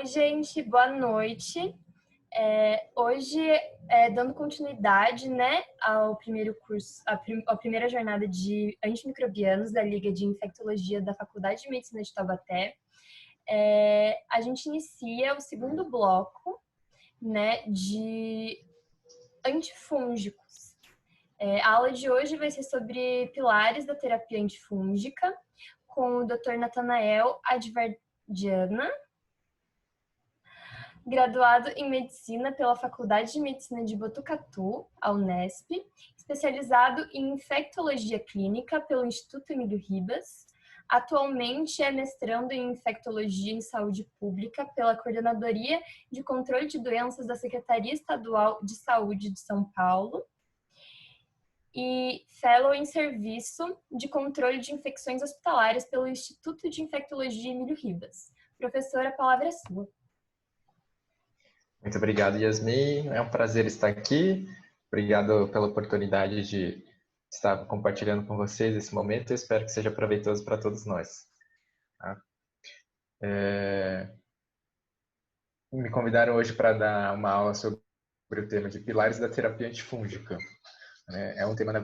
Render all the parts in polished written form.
Oi, gente, boa noite. Hoje, dando continuidade, né, ao primeiro curso, à primeira jornada de antimicrobianos da Liga de Infectologia da Faculdade de Medicina de Taubaté, a gente inicia o segundo bloco, né, de antifúngicos. A aula de hoje vai ser sobre pilares da terapia antifúngica, com o Dr. Nathanael Advardiana, graduado em Medicina pela Faculdade de Medicina de Botucatu, a Unesp, especializado em Infectologia Clínica pelo Instituto Emílio Ribas. Atualmente é mestrando em Infectologia em Saúde Pública pela Coordenadoria de Controle de Doenças da Secretaria Estadual de Saúde de São Paulo e Fellow em Serviço de Controle de Infecções Hospitalares pelo Instituto de Infectologia Emílio Ribas. Professora, a palavra é sua. Muito obrigado, Yasmin. É um prazer estar aqui. Obrigado pela oportunidade de estar compartilhando com vocês esse momento. Eu espero que seja proveitoso para todos nós. Tá? Me convidaram hoje para dar uma aula sobre o tema de pilares da terapia antifúngica. É um tema, na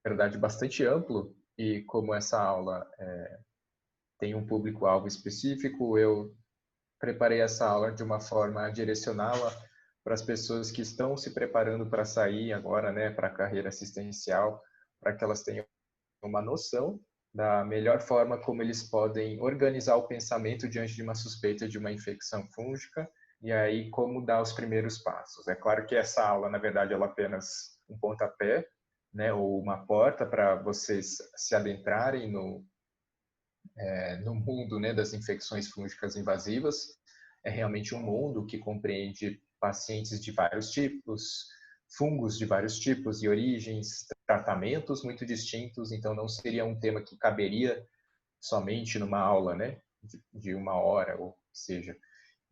verdade, bastante amplo e como essa aula tem um público-alvo específico, eu preparei essa aula de uma forma a direcioná-la para as pessoas que estão se preparando para sair agora, né, para a carreira assistencial, para que elas tenham uma noção da melhor forma como eles podem organizar o pensamento diante de uma suspeita de uma infecção fúngica e aí como dar os primeiros passos. É claro que essa aula, na verdade, ela é apenas um pontapé, né, ou uma porta para vocês se adentrarem no mundo, né, das infecções fúngicas invasivas. É realmente um mundo que compreende pacientes de vários tipos, fungos de vários tipos e origens, tratamentos muito distintos, então não seria um tema que caberia somente numa aula, né, de uma hora, ou seja.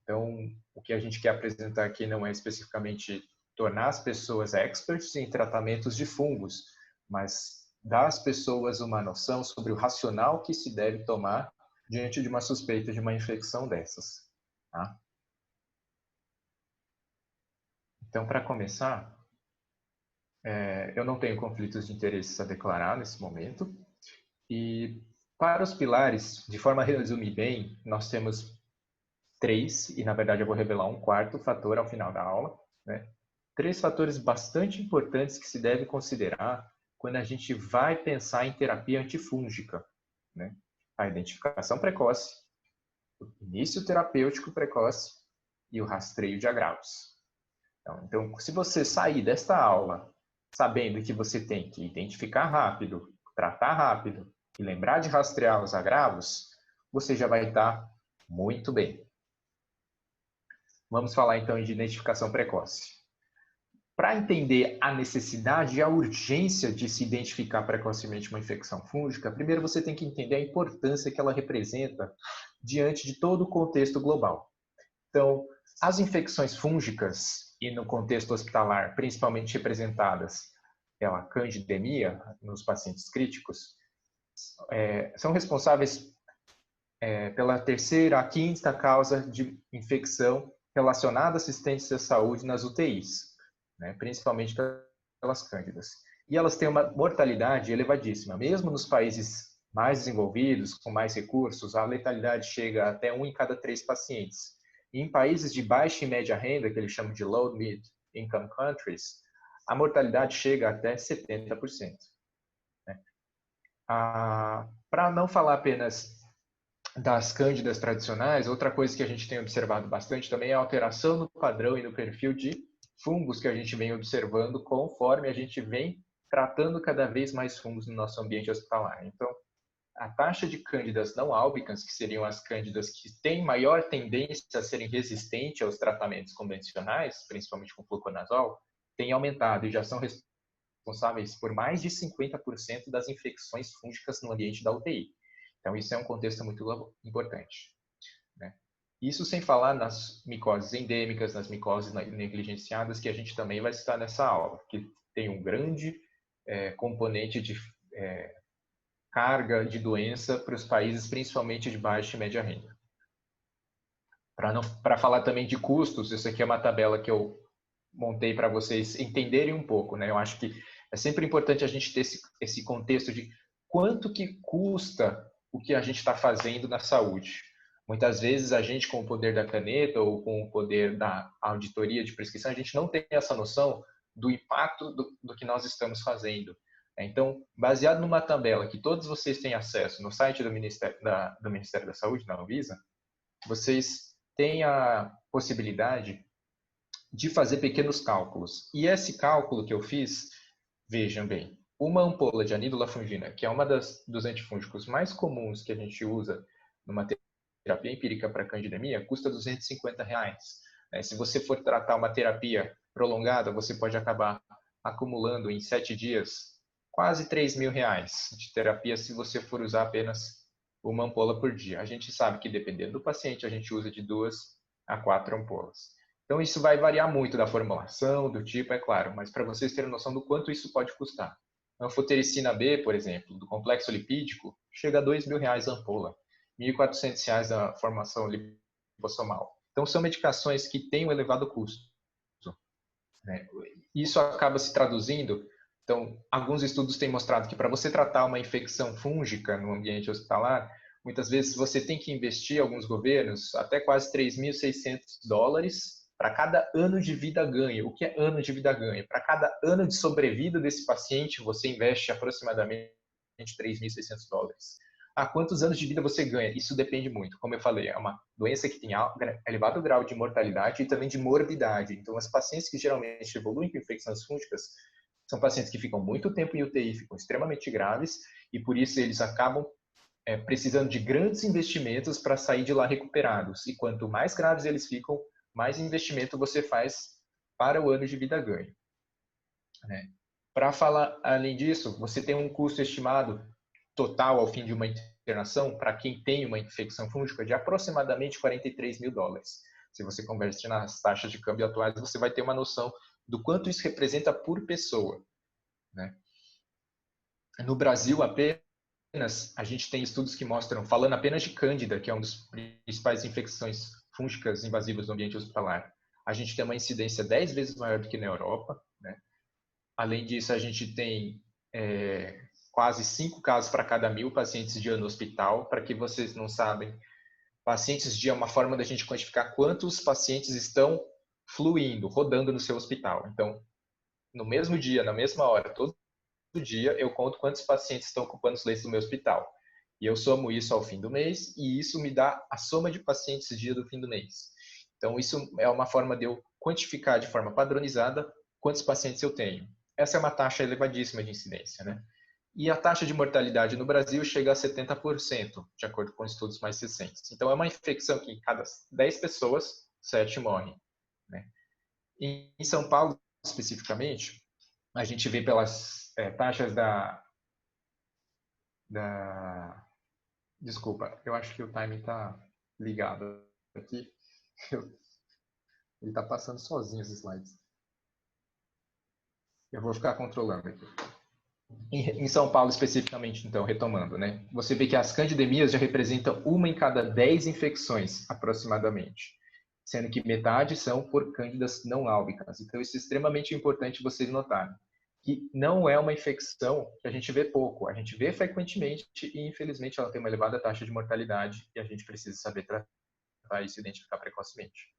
Então, o que a gente quer apresentar aqui não é especificamente tornar as pessoas experts em tratamentos de fungos, mas dar às pessoas uma noção sobre o racional que se deve tomar diante de uma suspeita de uma infecção dessas. Tá? Então, para começar, eu não tenho conflitos de interesses a declarar nesse momento. E para os pilares, de forma a resumir bem, nós temos 3, e na verdade eu vou revelar um quarto fator ao final da aula. Né? 3 fatores bastante importantes que se deve considerar quando a gente vai pensar em terapia antifúngica. Né? A identificação precoce, o início terapêutico precoce e o rastreio de agravos. Então, se você sair desta aula sabendo que você tem que identificar rápido, tratar rápido e lembrar de rastrear os agravos, você já vai estar muito bem. Vamos falar então de identificação precoce. Para entender a necessidade e a urgência de se identificar precocemente uma infecção fúngica, primeiro você tem que entender a importância que ela representa diante de todo o contexto global. Então, as infecções fúngicas, e no contexto hospitalar, principalmente representadas pela candidemia nos pacientes críticos, são responsáveis pela terceira a quinta causa de infecção relacionada à assistência à saúde nas UTIs, né, principalmente pelas cândidas. E elas têm uma mortalidade elevadíssima. Mesmo nos países mais desenvolvidos, com mais recursos, a letalidade chega até 1 em cada 3 pacientes. E em países de baixa e média renda, que eles chamam de low mid income countries, a mortalidade chega até 70%. Né? Para não falar apenas das cândidas tradicionais, outra coisa que a gente tem observado bastante também é a alteração no padrão e no perfil de fungos que a gente vem observando conforme a gente vem tratando cada vez mais fungos no nosso ambiente hospitalar. Então, a taxa de cândidas não álbicas, que seriam as cândidas que têm maior tendência a serem resistentes aos tratamentos convencionais, principalmente com fluconazol, tem aumentado e já são responsáveis por mais de 50% das infecções fúngicas no ambiente da UTI. Então, isso é um contexto muito importante. Né? Isso sem falar nas micoses endêmicas, nas micoses negligenciadas, que a gente também vai citar nessa aula, que tem um grande componente de carga de doença para os países, principalmente de baixa e média renda. Para falar também de custos, isso aqui é uma tabela que eu montei para vocês entenderem um pouco, né? Eu acho que é sempre importante a gente ter esse contexto de quanto que custa o que a gente está fazendo na saúde. Muitas vezes a gente, com o poder da caneta ou com o poder da auditoria de prescrição, a gente não tem essa noção do impacto do que nós estamos fazendo. Então, baseado numa tabela que todos vocês têm acesso no site do Ministério da Saúde, na Anvisa, vocês têm a possibilidade de fazer pequenos cálculos. E esse cálculo que eu fiz, vejam bem, uma ampola de anídula fungina, que é uma dos antifúngicos mais comuns que a gente usa numa terapia empírica para candidemia, custa R$250. Se você for tratar uma terapia prolongada, você pode acabar acumulando em 7 dias quase R$3.000 de terapia se você for usar apenas uma ampola por dia. A gente sabe que dependendo do paciente, a gente usa de 2 a 4 ampolas. Então, isso vai variar muito da formulação, do tipo, é claro, mas para vocês terem noção do quanto isso pode custar. A anfotericina B, por exemplo, do complexo lipídico, chega a R$2.000 a ampola, R$1.400 da formação lipossomal. Então, são medicações que têm um elevado custo. Isso acaba se traduzindo. Então, alguns estudos têm mostrado que para você tratar uma infecção fúngica no ambiente hospitalar, muitas vezes você tem que investir, alguns governos, até quase $3.600 para cada ano de vida ganho. O que é ano de vida ganho? Para cada ano de sobrevida desse paciente, você investe aproximadamente $3.600. Quantos anos de vida você ganha? Isso depende muito. Como eu falei, é uma doença que tem elevado grau de mortalidade e também de morbidade. Então, as pacientes que geralmente evoluem com infecções fúngicas são pacientes que ficam muito tempo em UTI, ficam extremamente graves e por isso eles acabam precisando de grandes investimentos para sair de lá recuperados. E quanto mais graves eles ficam, mais investimento você faz para o ano de vida ganho. Para falar além disso, você tem um custo estimado total ao fim de uma internação para quem tem uma infecção fúngica de aproximadamente $43.000. Se você converte nas taxas de câmbio atuais, você vai ter uma noção do quanto isso representa por pessoa. No Brasil, apenas, a gente tem estudos que mostram, falando apenas de Cândida, que é uma das principais infecções fúngicas invasivas do ambiente hospitalar, a gente tem uma incidência 10 vezes maior do que na Europa. Além disso, a gente tem quase 5 casos para cada 1.000 pacientes dia no hospital. Para que vocês não sabem, pacientes dia é uma forma da gente quantificar quantos pacientes estão fluindo, rodando no seu hospital. Então, no mesmo dia, na mesma hora, todo dia, eu conto quantos pacientes estão ocupando os leitos do meu hospital. E eu somo isso ao fim do mês, e isso me dá a soma de pacientes dia do fim do mês. Então, isso é uma forma de eu quantificar de forma padronizada quantos pacientes eu tenho. Essa é uma taxa elevadíssima de incidência, E a taxa de mortalidade no Brasil chega a 70%, de acordo com estudos mais recentes. Então, é uma infecção que em cada 10 pessoas, 7 morrem. Em São Paulo, especificamente, a gente vê pelas taxas Desculpa, eu acho que o timing está ligado aqui. Ele está passando sozinho os slides. Eu vou ficar controlando aqui. Em São Paulo, especificamente, então, retomando, Você vê que as candidemias já representam 1 em cada 10 infecções, aproximadamente. Sendo que metade são por cândidas não álbicas. Então, isso é extremamente importante vocês notarem. Que não é uma infecção que a gente vê pouco. A gente vê frequentemente e, infelizmente, ela tem uma elevada taxa de mortalidade e a gente precisa saber tratar isso e identificar precocemente.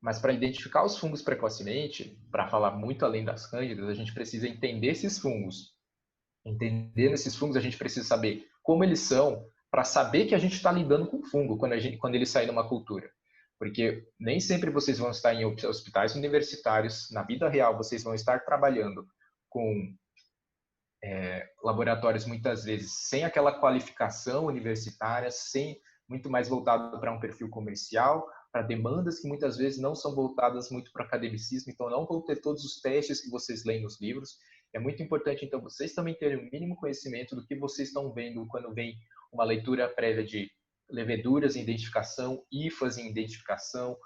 Mas para identificar os fungos precocemente, para falar muito além das cândidas, a gente precisa entender esses fungos. Entendendo esses fungos, a gente precisa saber como eles são para saber que a gente está lidando com fungo quando ele sair numa cultura. Porque nem sempre vocês vão estar em hospitais universitários, na vida real vocês vão estar trabalhando com laboratórios muitas vezes sem aquela qualificação universitária, muito mais voltado para um perfil comercial, para demandas que muitas vezes não são voltadas muito para academicismo, então não vão ter todos os testes que vocês leem nos livros. É muito importante, então, vocês também terem o mínimo conhecimento do que vocês estão vendo quando vem uma leitura prévia de leveduras em identificação, IFAs em identificação,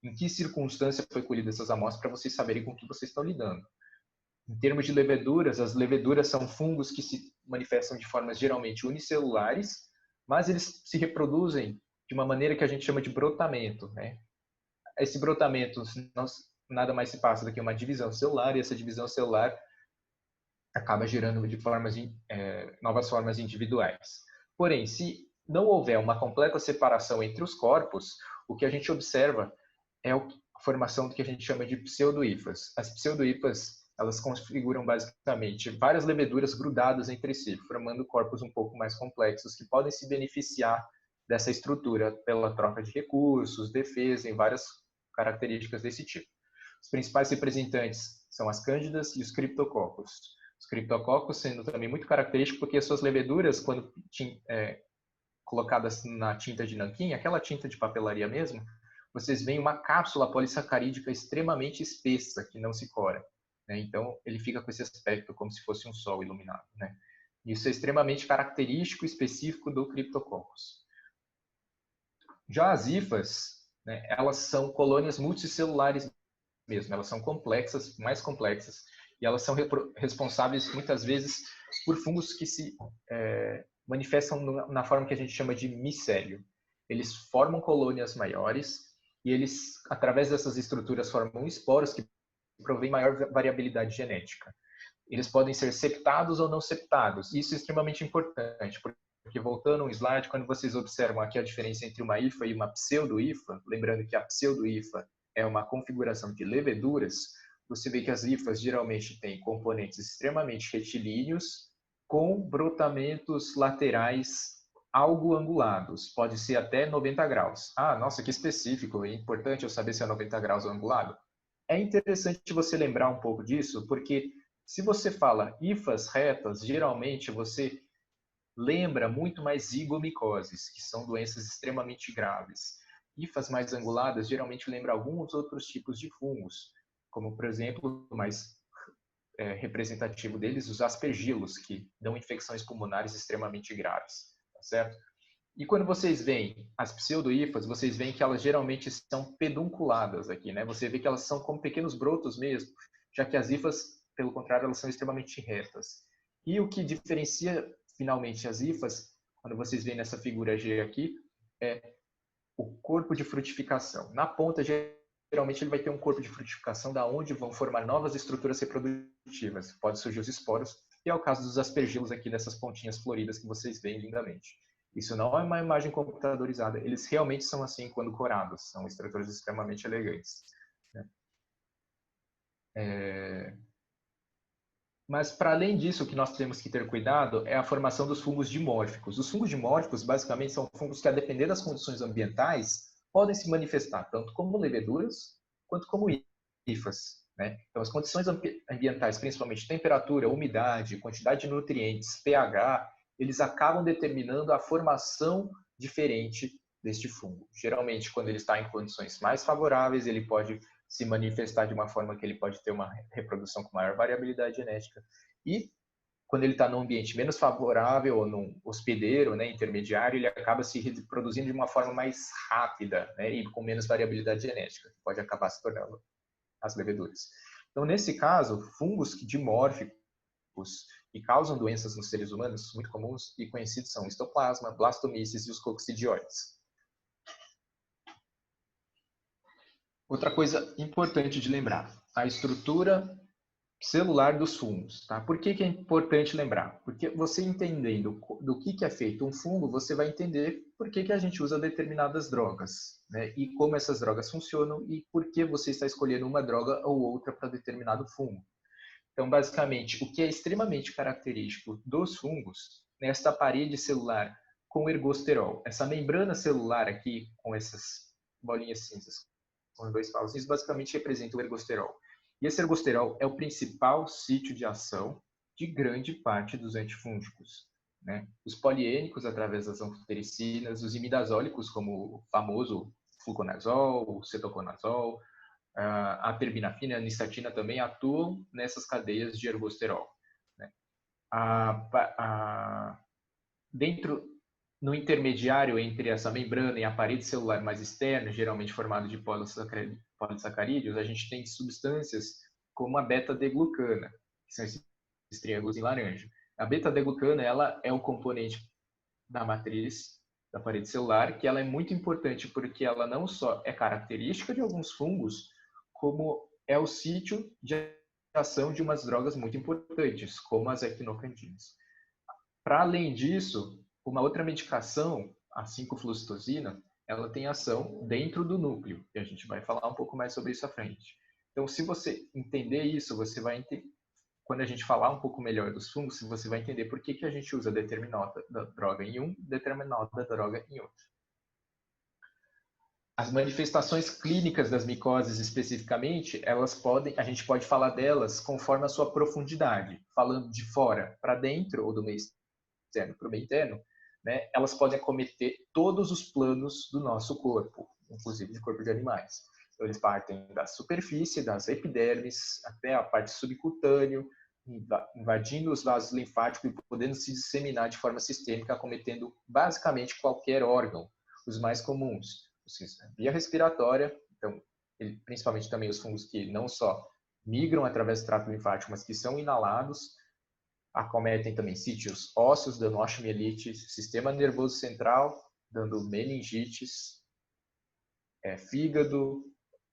em que circunstância foi colhida essas amostras, para vocês saberem com o que vocês estão lidando. Em termos de leveduras, as leveduras são fungos que se manifestam de formas geralmente unicelulares, mas eles se reproduzem de uma maneira que a gente chama de brotamento, né? Esse brotamento nada mais se passa do que uma divisão celular, e essa divisão celular acaba gerando de novas formas individuais. Porém, se não houver uma completa separação entre os corpos, o que a gente observa é a formação do que a gente chama de pseudo-hifas. As pseudo-hifas, elas configuram basicamente várias leveduras grudadas entre si, formando corpos um pouco mais complexos que podem se beneficiar dessa estrutura pela troca de recursos, defesa, em várias características desse tipo. Os principais representantes são as cândidas e os criptococos. Os criptococos sendo também muito característicos porque as suas leveduras, quando colocadas na tinta de nanquim, aquela tinta de papelaria mesmo, vocês veem uma cápsula polissacarídica extremamente espessa, que não se cora. Né? Então, ele fica com esse aspecto como se fosse um sol iluminado. Né? Isso é extremamente característico e específico do Cryptococcus. Já as hifas, né, elas são colônias multicelulares mesmo, elas são complexas, mais complexas, e elas são responsáveis muitas vezes por fungos que se manifestam na forma que a gente chama de micélio. Eles formam colônias maiores e eles, através dessas estruturas, formam esporos que provêm maior variabilidade genética. Eles podem ser septados ou não septados. Isso é extremamente importante, porque voltando um slide, quando vocês observam aqui a diferença entre uma hifa e uma pseudo-hifa, lembrando que a pseudo-hifa é uma configuração de leveduras, você vê que as hifas geralmente têm componentes extremamente retilíneos, com brotamentos laterais algo angulados, pode ser até 90 graus. Ah, nossa, que específico, é importante eu saber se é 90 graus ou angulado. É interessante você lembrar um pouco disso, porque se você fala hifas retas, geralmente você lembra muito mais zigomicoses, que são doenças extremamente graves. Hifas mais anguladas geralmente lembra alguns outros tipos de fungos, como, por exemplo, o mais representativo deles, os aspergilos, que dão infecções pulmonares extremamente graves, tá certo? E quando vocês veem as pseudo-hifas, vocês veem que elas geralmente são pedunculadas aqui, né? Você vê que elas são como pequenos brotos mesmo, já que as hifas, pelo contrário, elas são extremamente retas. E o que diferencia finalmente as hifas, quando vocês veem nessa figura G aqui, é o corpo de frutificação. Na ponta, geralmente ele vai ter um corpo de frutificação da onde vão formar novas estruturas reprodutivas. Pode surgir os esporos, e é o caso dos aspergilos aqui dessas pontinhas floridas que vocês veem lindamente. Isso não é uma imagem computadorizada, eles realmente são assim quando corados, são estruturas extremamente elegantes. Né? Mas, para além disso, o que nós temos que ter cuidado é a formação dos fungos dimórficos. Os fungos dimórficos, basicamente, são fungos que, a depender das condições ambientais, podem se manifestar tanto como leveduras quanto como hifas. Né? Então, as condições ambientais, principalmente temperatura, umidade, quantidade de nutrientes, pH, eles acabam determinando a formação diferente deste fungo. Geralmente, quando ele está em condições mais favoráveis, ele pode se manifestar de uma forma que ele pode ter uma reprodução com maior variabilidade genética. E quando ele está num ambiente menos favorável ou num hospedeiro, né, intermediário, ele acaba se reproduzindo de uma forma mais rápida, né, e com menos variabilidade genética, que pode acabar se tornando as leveduras. Então, nesse caso, fungos dimórficos que causam doenças nos seres humanos, muito comuns e conhecidos, são o histoplasma, blastomyces e os coccidioides. Outra coisa importante de lembrar, a estrutura celular dos fungos. Tá? Por que é importante lembrar? Porque você entendendo do que é feito um fungo, você vai entender por que a gente usa determinadas drogas, né? E como essas drogas funcionam e por que você está escolhendo uma droga ou outra para determinado fungo. Então, basicamente, o que é extremamente característico dos fungos, nesta parede celular com ergosterol, essa membrana celular aqui com essas bolinhas cinzas, com dois pauzinhos, basicamente representa o ergosterol. E esse ergosterol é o principal sítio de ação de grande parte dos antifúngicos. Né? Os poliênicos, através das anfotericinas, os imidazólicos, como o famoso fluconazol, o cetoconazol, a terbinafina e a nistatina também atuam nessas cadeias de ergosterol. Né? Dentro no intermediário entre essa membrana e a parede celular mais externa, geralmente formado de polissacarídeos, a gente tem substâncias como a beta-deglucana, que são esses triângulos em laranja. A beta-deglucana, ela é o componente da matriz da parede celular, que ela é muito importante porque ela não só é característica de alguns fungos, como é o sítio de ação de umas drogas muito importantes, como as equinocandinas. Para além disso, uma outra medicação, a 5-flucitosina, ela tem ação dentro do núcleo, e a gente vai falar um pouco mais sobre isso à frente. Então, se você entender isso, você vai entender, quando a gente falar um pouco melhor dos fungos, você vai entender por que a gente usa determinada droga em um, determinada droga em outro. As manifestações clínicas das micoses especificamente, a gente pode falar delas conforme a sua profundidade. Falando de fora para dentro, ou do meio externo para o meio interno, né, elas podem acometer todos os planos do nosso corpo, inclusive de corpo de animais. Então, eles partem da superfície, das epidermes, até a parte subcutânea, invadindo os vasos linfáticos e podendo se disseminar de forma sistêmica, acometendo basicamente qualquer órgão, os mais comuns. Via respiratória, então, principalmente também os fungos que não só migram através do trato linfático, mas que são inalados, acometem também sítios ósseos, dando osteomielite, sistema nervoso central, dando meningites, fígado,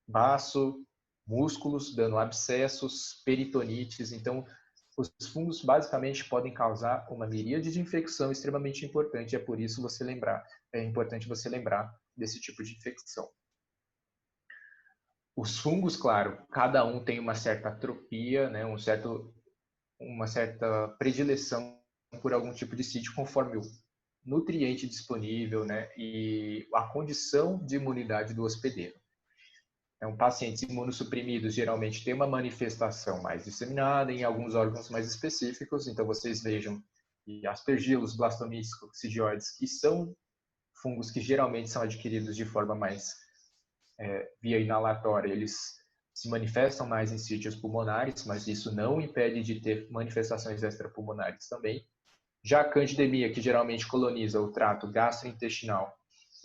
baço, músculos, dando abscessos, peritonites. Então, os fungos basicamente podem causar uma miríade de infecção extremamente importante. É por isso é importante você lembrar desse tipo de infecção. Os fungos, claro, cada um tem uma certa atropia, né, uma certa predileção por algum tipo de sítio conforme o nutriente disponível, né, e a condição de imunidade do hospedeiro. Então, pacientes imunossuprimidos geralmente têm uma manifestação mais disseminada em alguns órgãos mais específicos. Então, vocês vejam que aspergilos, blastomyces, coccidioides, que são fungos que geralmente são adquiridos de forma mais via inalatória, eles se manifestam mais em sítios pulmonares, mas isso não impede de ter manifestações extrapulmonares também. Já a candidemia, que geralmente coloniza o trato gastrointestinal,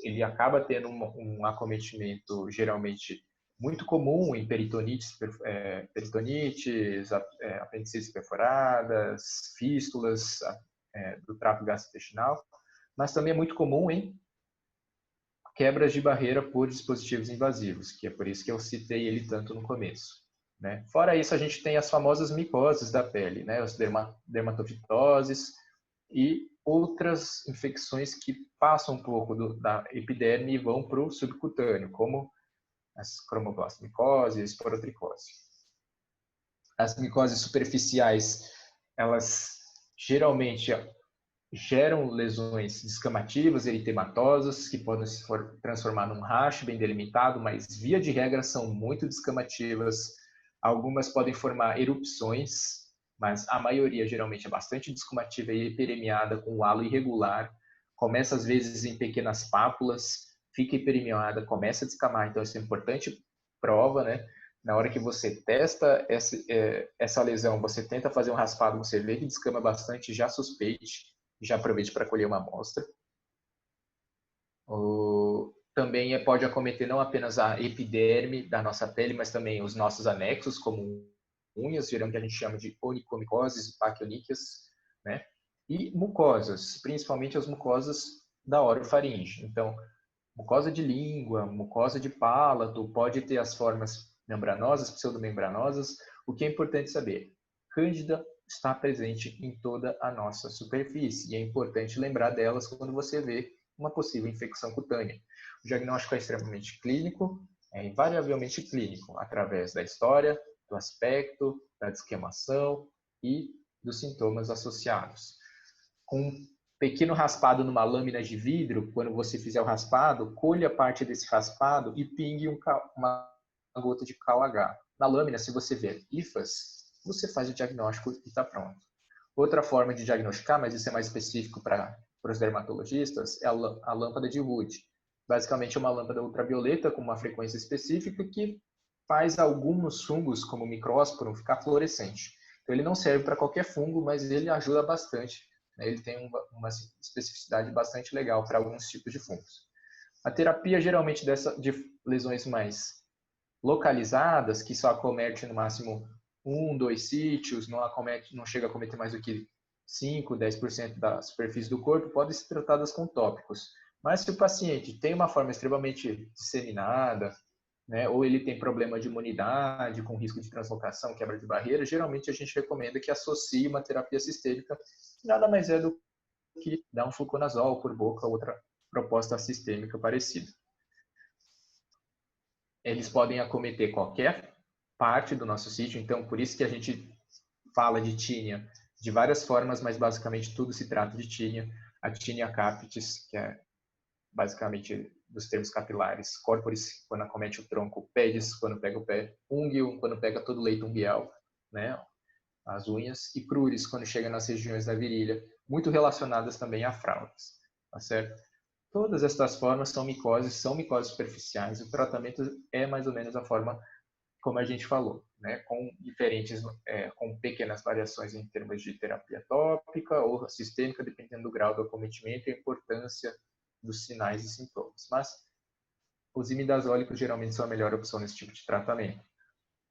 ele acaba tendo um acometimento geralmente muito comum em peritonites, apendicites perfuradas, fístulas do trato gastrointestinal, mas também é muito comum em quebras de barreira por dispositivos invasivos, que é por isso que eu citei ele tanto no começo. Né? Fora isso, a gente tem as famosas micoses da pele, né? As dermatofitoses e outras infecções que passam um pouco da epiderme e vão para o subcutâneo, como as cromoblastomicose e esporotricose. As micoses superficiais, elas geralmente geram lesões descamativas, eritematosas, que podem se transformar num racho bem delimitado, mas via de regra são muito descamativas. Algumas podem formar erupções, mas a maioria geralmente é bastante descamativa e hiperemiada, com o halo irregular. Começa às vezes em pequenas pápulas, fica hiperemiada, começa a descamar. Então isso é importante prova, né? Na hora que você testa essa lesão, você tenta fazer um raspado, você vê que descama bastante, já suspeite, já aproveite para colher uma amostra. Também pode acometer não apenas a epiderme da nossa pele, mas também os nossos anexos, como unhas, geralmente a gente chama de onicomicoses e paquioníquias, né? E mucosas, principalmente as mucosas da orofaringe. Então, mucosa de língua, mucosa de palato, pode ter as formas membranosas, pseudomembranosas. O que é importante saber? Cândida está presente em toda a nossa superfície e é importante lembrar delas quando você vê uma possível infecção cutânea. O diagnóstico é extremamente clínico, é invariavelmente clínico, através da história, do aspecto, da desquamação e dos sintomas associados. Com um pequeno raspado numa lâmina de vidro, quando você fizer o raspado, colha parte desse raspado e pingue uma gota de KOH. Na lâmina, se você ver hifas, você faz o diagnóstico e está pronto. Outra forma de diagnosticar, mas isso é mais específico para os dermatologistas, é a lâmpada de Wood. Basicamente é uma lâmpada ultravioleta com uma frequência específica que faz alguns fungos, como o micrósporum, ficar fluorescente. Então ele não serve para qualquer fungo, mas ele ajuda bastante. Ele tem uma especificidade bastante legal para alguns tipos de fungos. A terapia geralmente de lesões mais localizadas, que só acomete no máximo 2 sítios, não chega a acometer mais do que 5, 10% da superfície do corpo, podem ser tratadas com tópicos. Mas se o paciente tem uma forma extremamente disseminada, né, ou ele tem problema de imunidade, com risco de translocação, quebra de barreira, geralmente a gente recomenda que associe uma terapia sistêmica, que nada mais é do que dar um fluconazol por boca, outra proposta sistêmica parecida. Eles podem acometer qualquer parte do nosso sítio, então por isso que a gente fala de tínia de várias formas, mas basicamente tudo se trata de tínia. A tínia capitis, que é basicamente dos termos capilares, corporis, quando acomete o tronco, pedis, quando pega o pé, unguium, quando pega todo o leito unguial, né, as unhas, e cruris, quando chega nas regiões da virilha, muito relacionadas também a fraldas, tá certo? Todas estas formas são micoses superficiais. O tratamento é mais ou menos a forma como a gente falou, né, com pequenas variações em termos de terapia tópica ou sistêmica, dependendo do grau do acometimento e a importância dos sinais e sintomas. Mas os imidazólicos geralmente são a melhor opção nesse tipo de tratamento.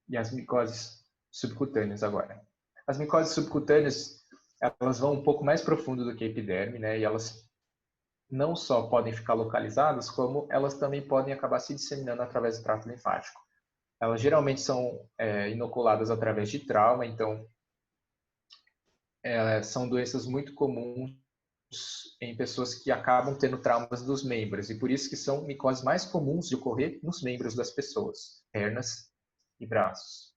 E as micoses subcutâneas agora. As micoses subcutâneas, elas vão um pouco mais profundo do que a epiderme, né, e elas não só podem ficar localizadas, como elas também podem acabar se disseminando através do trato linfático. Elas geralmente são inoculadas através de trauma, então são doenças muito comuns em pessoas que acabam tendo traumas dos membros, e por isso que são micoses mais comuns de ocorrer nos membros das pessoas, pernas e braços.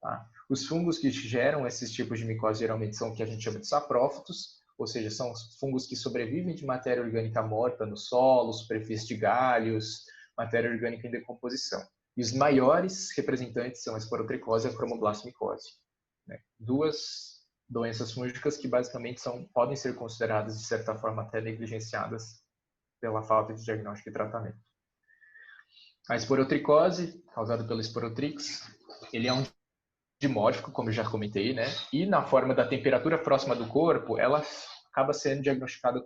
Tá? Os fungos que geram esses tipos de micose geralmente são o que a gente chama de saprófitos, ou seja, são fungos que sobrevivem de matéria orgânica morta no solo, superfície de galhos, matéria orgânica em decomposição. E os maiores representantes são a esporotricose e a cromoblastomicose, né? Duas doenças fúngicas que basicamente podem ser consideradas, de certa forma, até negligenciadas pela falta de diagnóstico e tratamento. A esporotricose, causada pelo esporotrix, ele é um dimórfico, como eu já comentei, né? E na forma da temperatura próxima do corpo, ela acaba sendo diagnosticada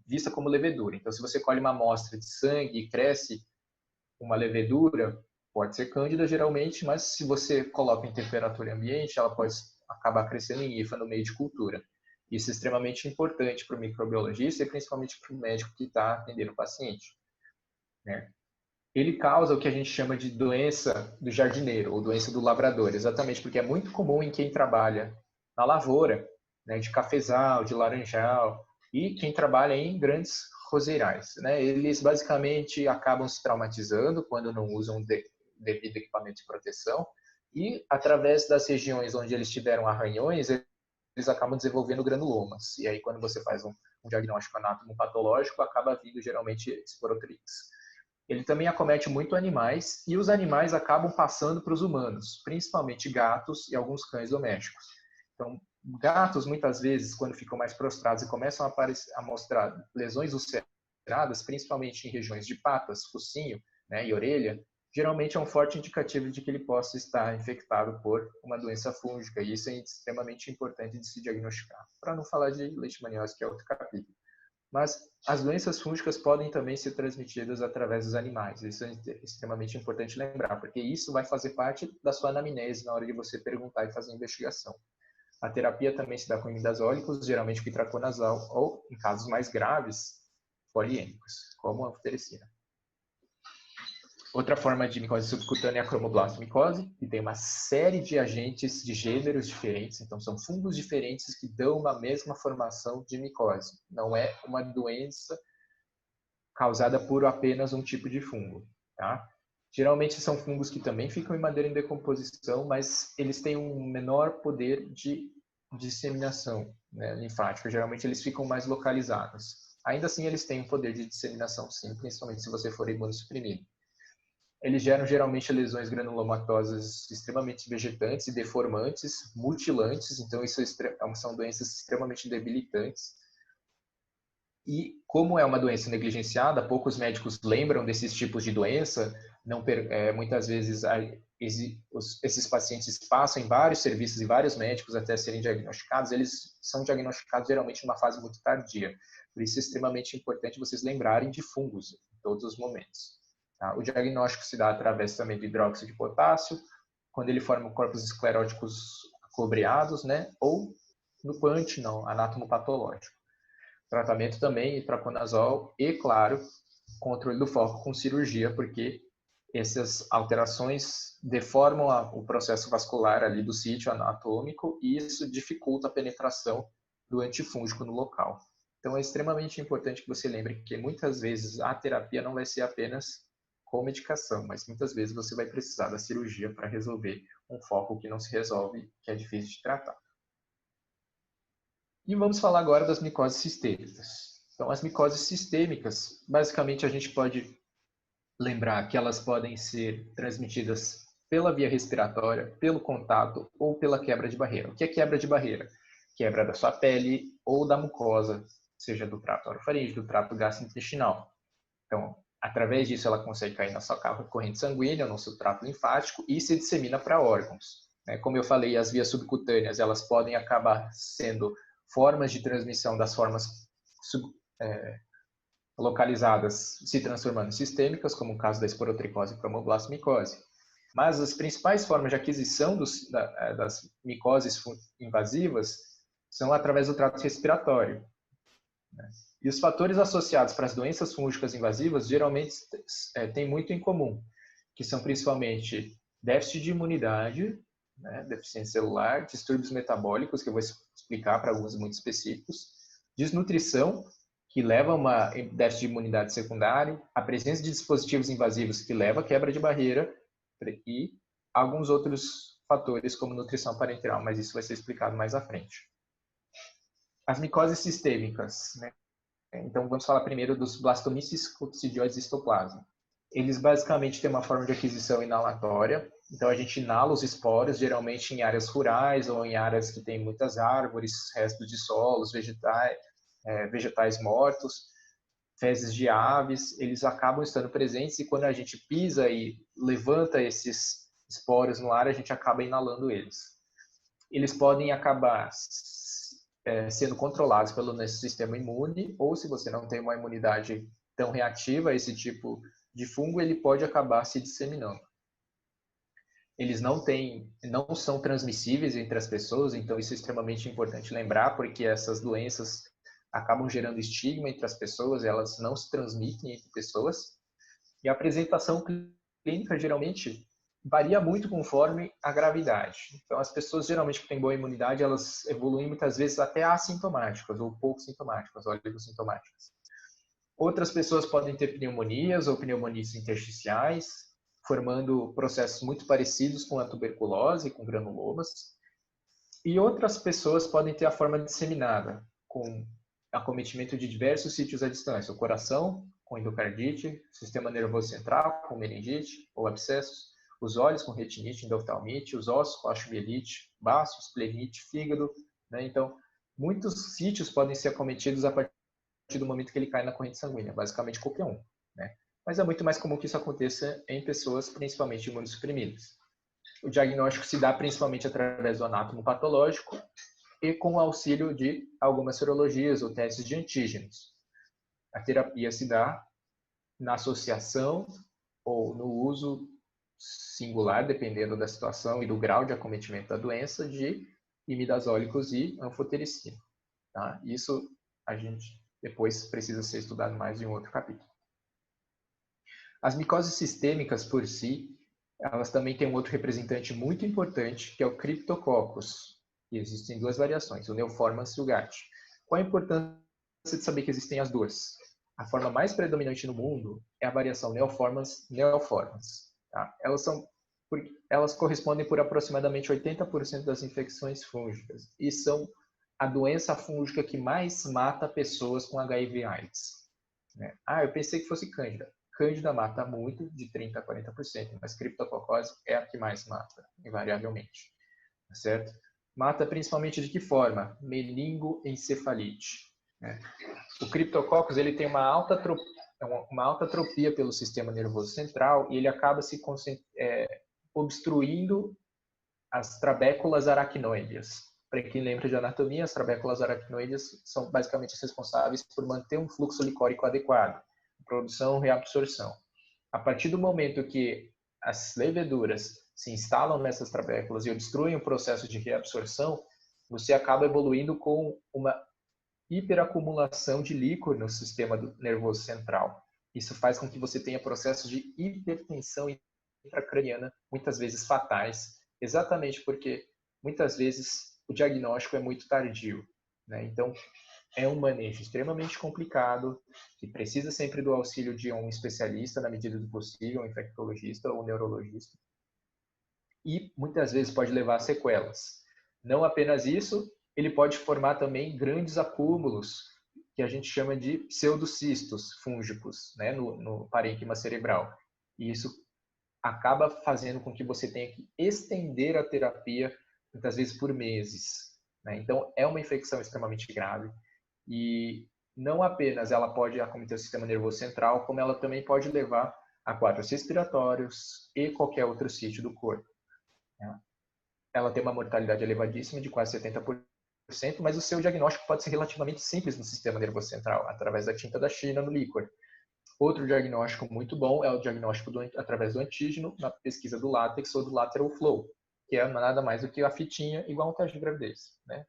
vista como levedura. Então, se você colhe uma amostra de sangue e cresce uma levedura, pode ser cândida geralmente, mas se você coloca em temperatura ambiente, ela pode acabar crescendo em hifa no meio de cultura. Isso é extremamente importante para o microbiologista e principalmente para o médico que está atendendo o paciente, né? Ele causa o que a gente chama de doença do jardineiro ou doença do lavrador, exatamente porque é muito comum em quem trabalha na lavoura, né, de cafezal, de laranjal, e quem trabalha em grandes roseirais, né? Eles basicamente acabam se traumatizando quando não usam devido equipamento de proteção, e através das regiões onde eles tiveram arranhões, eles acabam desenvolvendo granulomas. E aí, quando você faz um diagnóstico anatomopatológico, acaba vindo geralmente esporotrix. Ele também acomete muito animais, e os animais acabam passando para os humanos, principalmente gatos e alguns cães domésticos. Então, gatos, muitas vezes, quando ficam mais prostrados e começam a mostrar lesões ulceradas, principalmente em regiões de patas, focinho, né, e orelha, geralmente é um forte indicativo de que ele possa estar infectado por uma doença fúngica, e isso é extremamente importante de se diagnosticar. Para não falar de leishmaniose, que é outro capítulo. Mas as doenças fúngicas podem também ser transmitidas através dos animais. Isso é extremamente importante lembrar, porque isso vai fazer parte da sua anamnese na hora de você perguntar e fazer a investigação. A terapia também se dá com imidazólicos, geralmente com itraconazol, ou, em casos mais graves, poliênicos, como a anfotericina. Outra forma de micose subcutânea é a cromoblastomicose, que tem uma série de agentes de gêneros diferentes, então são fungos diferentes que dão uma mesma formação de micose. Não é uma doença causada por apenas um tipo de fungo, tá? Geralmente são fungos que também ficam em madeira em decomposição, mas eles têm um menor poder de disseminação, né, linfática. Geralmente eles ficam mais localizados. Ainda assim, eles têm um poder de disseminação, sim, principalmente se você for imunossuprimido. Eles geram geralmente lesões granulomatosas extremamente vegetantes e deformantes, mutilantes, então isso são doenças extremamente debilitantes. E como é uma doença negligenciada, poucos médicos lembram desses tipos de doença, muitas vezes esses pacientes passam em vários serviços e vários médicos até serem diagnosticados, eles são diagnosticados geralmente numa fase muito tardia. Por isso é extremamente importante vocês lembrarem de fungos em todos os momentos. Tá? O diagnóstico se dá através também do hidróxido de potássio, quando ele forma corpos escleróticos cobreados, né? Ou no PANT, não, anatomopatológico. Tratamento também, itraconazol e, claro, controle do foco com cirurgia, porque essas alterações deformam o processo vascular ali do sítio anatômico e isso dificulta a penetração do antifúngico no local. Então, é extremamente importante que você lembre que muitas vezes a terapia não vai ser apenas com medicação, mas muitas vezes você vai precisar da cirurgia para resolver um foco que não se resolve, que é difícil de tratar. E vamos falar agora das micoses sistêmicas. Então, as micoses sistêmicas, basicamente a gente pode lembrar que elas podem ser transmitidas pela via respiratória, pelo contato ou pela quebra de barreira. O que é quebra de barreira? Quebra da sua pele ou da mucosa, seja do trato orofaríngeo, do trato gastrointestinal. Então, através disso, ela consegue cair na sua corrente sanguínea, no seu trato linfático e se dissemina para órgãos. Como eu falei, as vias subcutâneas elas podem acabar sendo formas de transmissão das formas localizadas se transformando em sistêmicas, como o caso da esporotricose e promoblastomicose. Mas as principais formas de aquisição das micoses invasivas são através do trato respiratório. E os fatores associados para as doenças fúngicas invasivas geralmente têm muito em comum, que são principalmente déficit de imunidade, deficiência celular, distúrbios metabólicos, que eu vou explicar para alguns muito específicos, desnutrição, que leva a uma déficit de imunidade secundário, a presença de dispositivos invasivos que leva a quebra de barreira e alguns outros fatores como nutrição parenteral, mas isso vai ser explicado mais à frente. As micoses sistêmicas, Então vamos falar primeiro dos Blastomyces coccidioides histoplasma. Eles basicamente têm uma forma de aquisição inalatória, então a gente inala os esporos, geralmente em áreas rurais ou em áreas que tem muitas árvores, restos de solos, vegetais mortos, fezes de aves, eles acabam estando presentes e quando a gente pisa e levanta esses esporos no ar, a gente acaba inalando eles. Eles podem acabar sendo controlados pelo nosso sistema imune ou se você não tem uma imunidade tão reativa a esse tipo de fungo, ele pode acabar se disseminando. Eles não são transmissíveis entre as pessoas, então isso é extremamente importante lembrar, porque essas doenças acabam gerando estigma entre as pessoas, elas não se transmitem entre pessoas. E a apresentação clínica geralmente varia muito conforme a gravidade. Então, as pessoas geralmente que têm boa imunidade, elas evoluem muitas vezes até assintomáticas ou pouco sintomáticas, oligosintomáticas. Outras pessoas podem ter pneumonias ou pneumonias intersticiais, formando processos muito parecidos com a tuberculose, com granulomas. E outras pessoas podem ter a forma disseminada, com acometimento de diversos sítios à distância, o coração, com endocardite, sistema nervoso central, com meningite ou abscessos, os olhos com retinite, endoftalmite, os ossos com osteomielite, baço, esplenite, fígado. Então, muitos sítios podem ser acometidos a partir do momento que ele cai na corrente sanguínea, basicamente qualquer um. Mas é muito mais comum que isso aconteça em pessoas principalmente imunossuprimidas. O diagnóstico se dá principalmente através do anátomo patológico e com o auxílio de algumas serologias ou testes de antígenos. A terapia se dá na associação ou no uso singular, dependendo da situação e do grau de acometimento da doença, de imidazólicos e anfotericina. Isso a gente depois precisa ser estudado mais em um outro capítulo. As micoses sistêmicas por si, elas também têm um outro representante muito importante, que é o Cryptococcus. E existem duas variações, o Neoformans e o GAT. Qual a importância de saber que existem as duas? A forma mais predominante no mundo é a variação Neoformans. Elas correspondem por aproximadamente 80% das infecções fúngicas e são a doença fúngica que mais mata pessoas com HIV/AIDS. Eu pensei que fosse Cândida. Cândida mata muito, de 30% a 40%, mas Cryptococcose é a que mais mata, invariavelmente. Certo? Mata principalmente de que forma? Meningoencefalite. O Cryptococcus ele tem uma alta atropia pelo sistema nervoso central e ele acaba se obstruindo as trabéculas aracnoides. Para quem lembra de anatomia, as trabéculas aracnoides são basicamente responsáveis por manter um fluxo licórico adequado, produção e reabsorção. A partir do momento que as leveduras se instalam nessas trabéculas e obstruem o processo de reabsorção, você acaba evoluindo com uma hiperacumulação de líquor no sistema nervoso central. Isso faz com que você tenha processos de hipertensão intracraniana, muitas vezes fatais, exatamente porque muitas vezes o diagnóstico é muito tardio, né? Então, é um manejo extremamente complicado, que precisa sempre do auxílio de um especialista, na medida do possível, um infectologista ou um neurologista, e muitas vezes pode levar a sequelas. Não apenas isso, ele pode formar também grandes acúmulos, que a gente chama de pseudocistos fúngicos, né, no parênquima cerebral. E isso acaba fazendo com que você tenha que estender a terapia, muitas vezes por meses, né? Então, é uma infecção extremamente grave e não apenas ela pode acometer o sistema nervoso central, como ela também pode levar a quadros respiratórios e qualquer outro sítio do corpo, né? Ela tem uma mortalidade elevadíssima, de quase 70%, mas o seu diagnóstico pode ser relativamente simples no sistema nervoso central, através da tinta da China no líquor. Outro diagnóstico muito bom é o diagnóstico através do antígeno, na pesquisa do látex ou do lateral flow, que é nada mais do que a fitinha igual um teste de gravidez, né?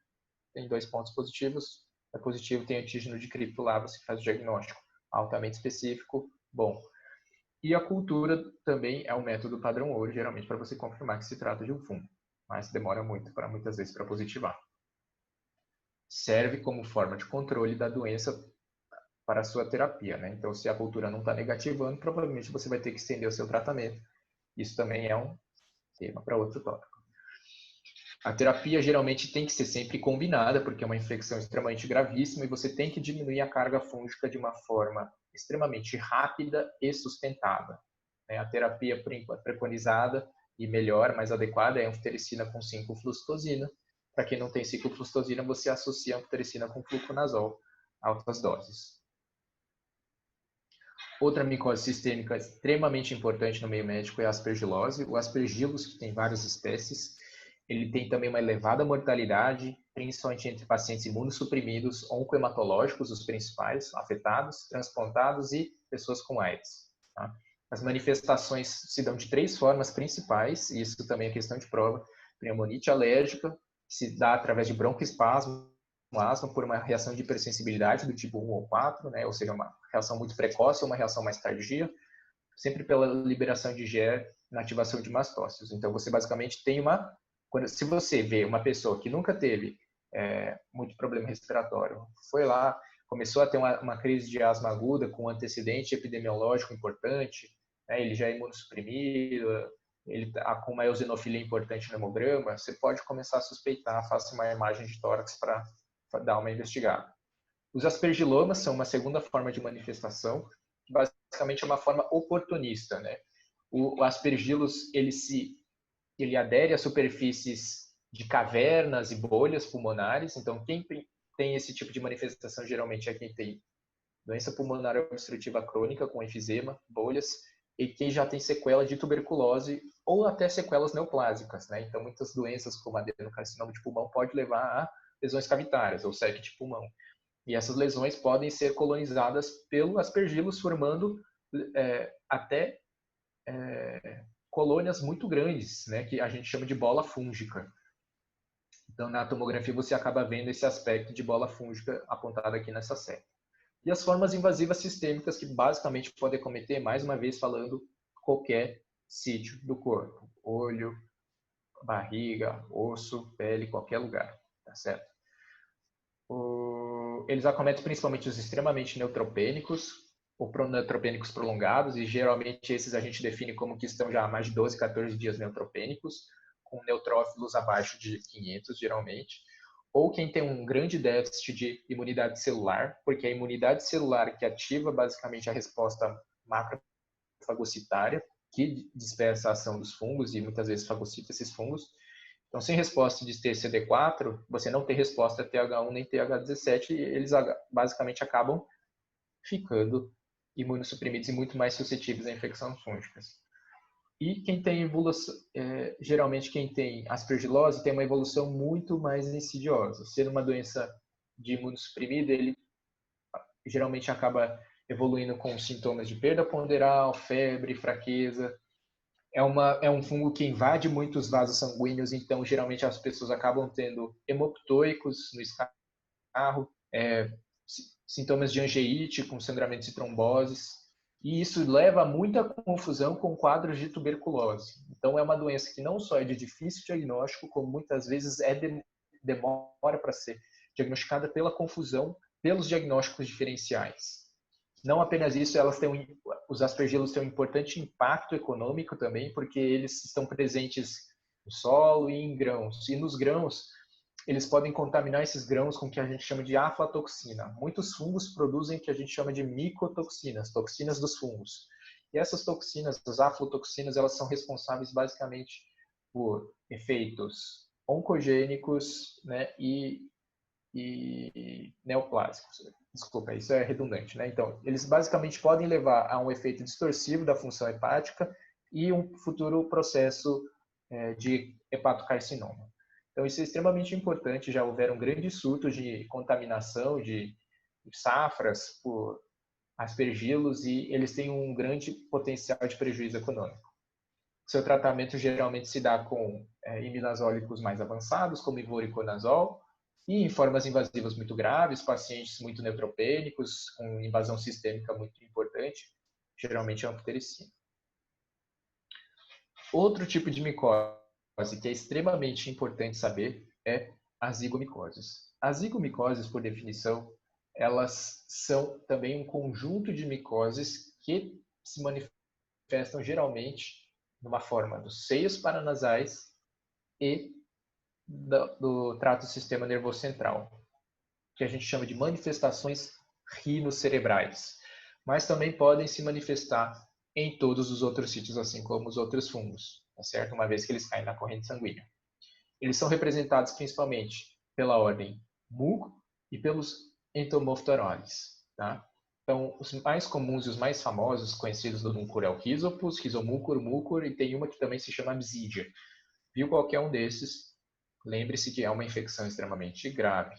Tem 2 pontos positivos, é positivo, tem antígeno de cripto lá, você faz o diagnóstico altamente específico, bom. E a cultura também é um método padrão ouro, geralmente para você confirmar que se trata de um fungo, mas demora muito, muitas vezes, para positivar. Serve como forma de controle da doença para a sua terapia, né? Então, se a cultura não está negativando, provavelmente você vai ter que estender o seu tratamento. Isso também é um tema para outro tópico. A terapia geralmente tem que ser sempre combinada, porque é uma infecção extremamente gravíssima e você tem que diminuir a carga fúngica de uma forma extremamente rápida e sustentada. A terapia preconizada e melhor, mais adequada, é a anfotericina com 5-flucitosina. Para quem não tem 5-flucitosina, você associa a anfotericina com fluconazol, altas doses. Outra micose sistêmica extremamente importante no meio médico é a aspergilose. O aspergillus, que tem várias espécies, ele tem também uma elevada mortalidade, principalmente entre pacientes imunossuprimidos, oncohematológicos, os principais afetados, transplantados e pessoas com AIDS. Tá? As manifestações se dão de 3 formas principais, e isso também é questão de prova. Pneumonite alérgica, que se dá através de broncoespasmo, asma, por uma reação de hipersensibilidade do tipo 1 ou 4, né? Ou seja, uma reação muito precoce ou uma reação mais tardia, sempre pela liberação de IgE na ativação de mastócitos. Então, você basicamente tem se você vê uma pessoa que nunca teve muito problema respiratório, foi lá, começou a ter uma crise de asma aguda com um antecedente epidemiológico importante, né? Ele já é imunossuprimido, ele está com uma eosinofilia importante no hemograma, você pode começar a suspeitar, faça uma imagem de tórax para dar uma investigada. Os aspergilomas são uma segunda forma de manifestação, que basicamente é uma forma oportunista, né? O aspergillus, ele adere a superfícies de cavernas e bolhas pulmonares, então quem tem esse tipo de manifestação geralmente é quem tem doença pulmonar obstrutiva crônica com enfisema, bolhas, e quem já tem sequela de tuberculose ou até sequelas neoplásicas, né? Então muitas doenças como adenocarcinoma de pulmão pode levar a lesões cavitárias ou sepse de pulmão. E essas lesões podem ser colonizadas pelo aspergillus, formando até colônias muito grandes, né, que a gente chama de bola fúngica. Então, na tomografia, você acaba vendo esse aspecto de bola fúngica apontado aqui nessa seta. E as formas invasivas sistêmicas, que basicamente podem acometer, mais uma vez falando, qualquer sítio do corpo. Olho, barriga, osso, pele, qualquer lugar. Tá certo? Eles acometem principalmente os extremamente neutropênicos, ou neutropênicos prolongados, e geralmente esses a gente define como que estão já há mais de 12, 14 dias neutropênicos, com neutrófilos abaixo de 500, geralmente, ou quem tem um grande déficit de imunidade celular, porque a imunidade celular que ativa basicamente a resposta macrofagocitária, que dispersa a ação dos fungos e muitas vezes fagocita esses fungos. Então, sem resposta de TCD4, você não tem resposta TH1 nem TH17, e eles basicamente acabam ficando imunossuprimidos e muito mais suscetíveis a infecções fúngicas. E quem tem evolução, geralmente quem tem aspergilose tem uma evolução muito mais insidiosa. Sendo uma doença de imunossuprimida, ele geralmente acaba evoluindo com sintomas de perda ponderal, febre, fraqueza. É um fungo que invade muitos vasos sanguíneos, então geralmente as pessoas acabam tendo hemoptoicos no escarro, sintomas de angeite, com sangramentos e tromboses, e isso leva a muita confusão com quadros de tuberculose. Então, é uma doença que não só é de difícil diagnóstico, como muitas vezes demora para ser diagnosticada pela confusão, pelos diagnósticos diferenciais. Não apenas isso, os aspergilos têm um importante impacto econômico também, porque eles estão presentes no solo e em grãos. E nos grãos, eles podem contaminar esses grãos com o que a gente chama de aflatoxina. Muitos fungos produzem o que a gente chama de micotoxinas, toxinas dos fungos. E essas toxinas, as aflatoxinas, elas são responsáveis basicamente por efeitos oncogênicos, né, e neoplásicos. Desculpa, isso é redundante, né? Então, eles basicamente podem levar a um efeito distorsivo da função hepática e um futuro processo de hepatocarcinoma. Então, isso é extremamente importante. Já houveram grandes surtos de contaminação de safras por aspergilos e eles têm um grande potencial de prejuízo econômico. Seu tratamento geralmente se dá com imidazólicos mais avançados, como ivoriconazol, e em formas invasivas muito graves, pacientes muito neutropênicos, com invasão sistêmica muito importante, geralmente é anfotericina. Outro tipo de micose que é extremamente importante saber é as zigomicoses. As zigomicoses, por definição, elas são também um conjunto de micoses que se manifestam geralmente numa forma dos seios paranasais e do trato do sistema nervoso central, que a gente chama de manifestações rinocerebrais, mas também podem se manifestar em todos os outros sítios, assim como os outros fungos, tá certo? Uma vez que eles caem na corrente sanguínea. Eles são representados principalmente pela ordem muco e pelos entomophtoroides, tá? Então, os mais comuns e os mais famosos conhecidos do mucor é o Rhizopus, Rhizomucor, mucor, e tem uma que também se chama Absidia. Viu qualquer um desses, lembre-se que é uma infecção extremamente grave.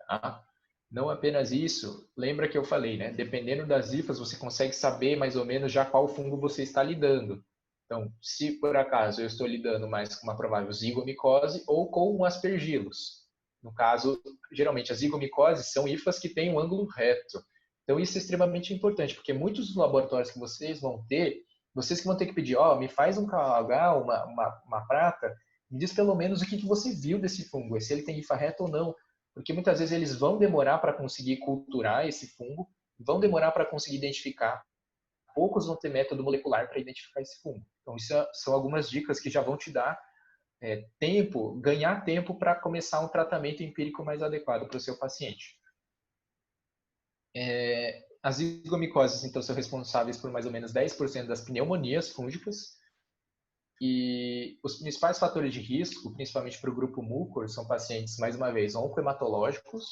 Tá? Não apenas isso, lembra que eu falei, né? Dependendo das hifas, você consegue saber mais ou menos já qual fungo você está lidando. Então, se por acaso eu estou lidando mais com uma provável zigomicose ou com um aspergillus. No caso, geralmente as zigomicoses são hifas que têm um ângulo reto. Então, isso é extremamente importante, porque muitos dos laboratórios que vocês vão ter, vocês que vão ter que pedir, me faz um KH, uma prata, me diz pelo menos o que você viu desse fungo, se ele tem hifa reta ou não, porque muitas vezes eles vão demorar para conseguir culturar esse fungo, vão demorar para conseguir identificar. Poucos vão ter método molecular para identificar esse fungo. Então, isso são algumas dicas que já vão te dar ganhar tempo para começar um tratamento empírico mais adequado para o seu paciente. As zigomicoses, então, são responsáveis por mais ou menos 10% das pneumonias fúngicas. E os principais fatores de risco, principalmente para o grupo mucor, são pacientes, mais uma vez, oncohematológicos,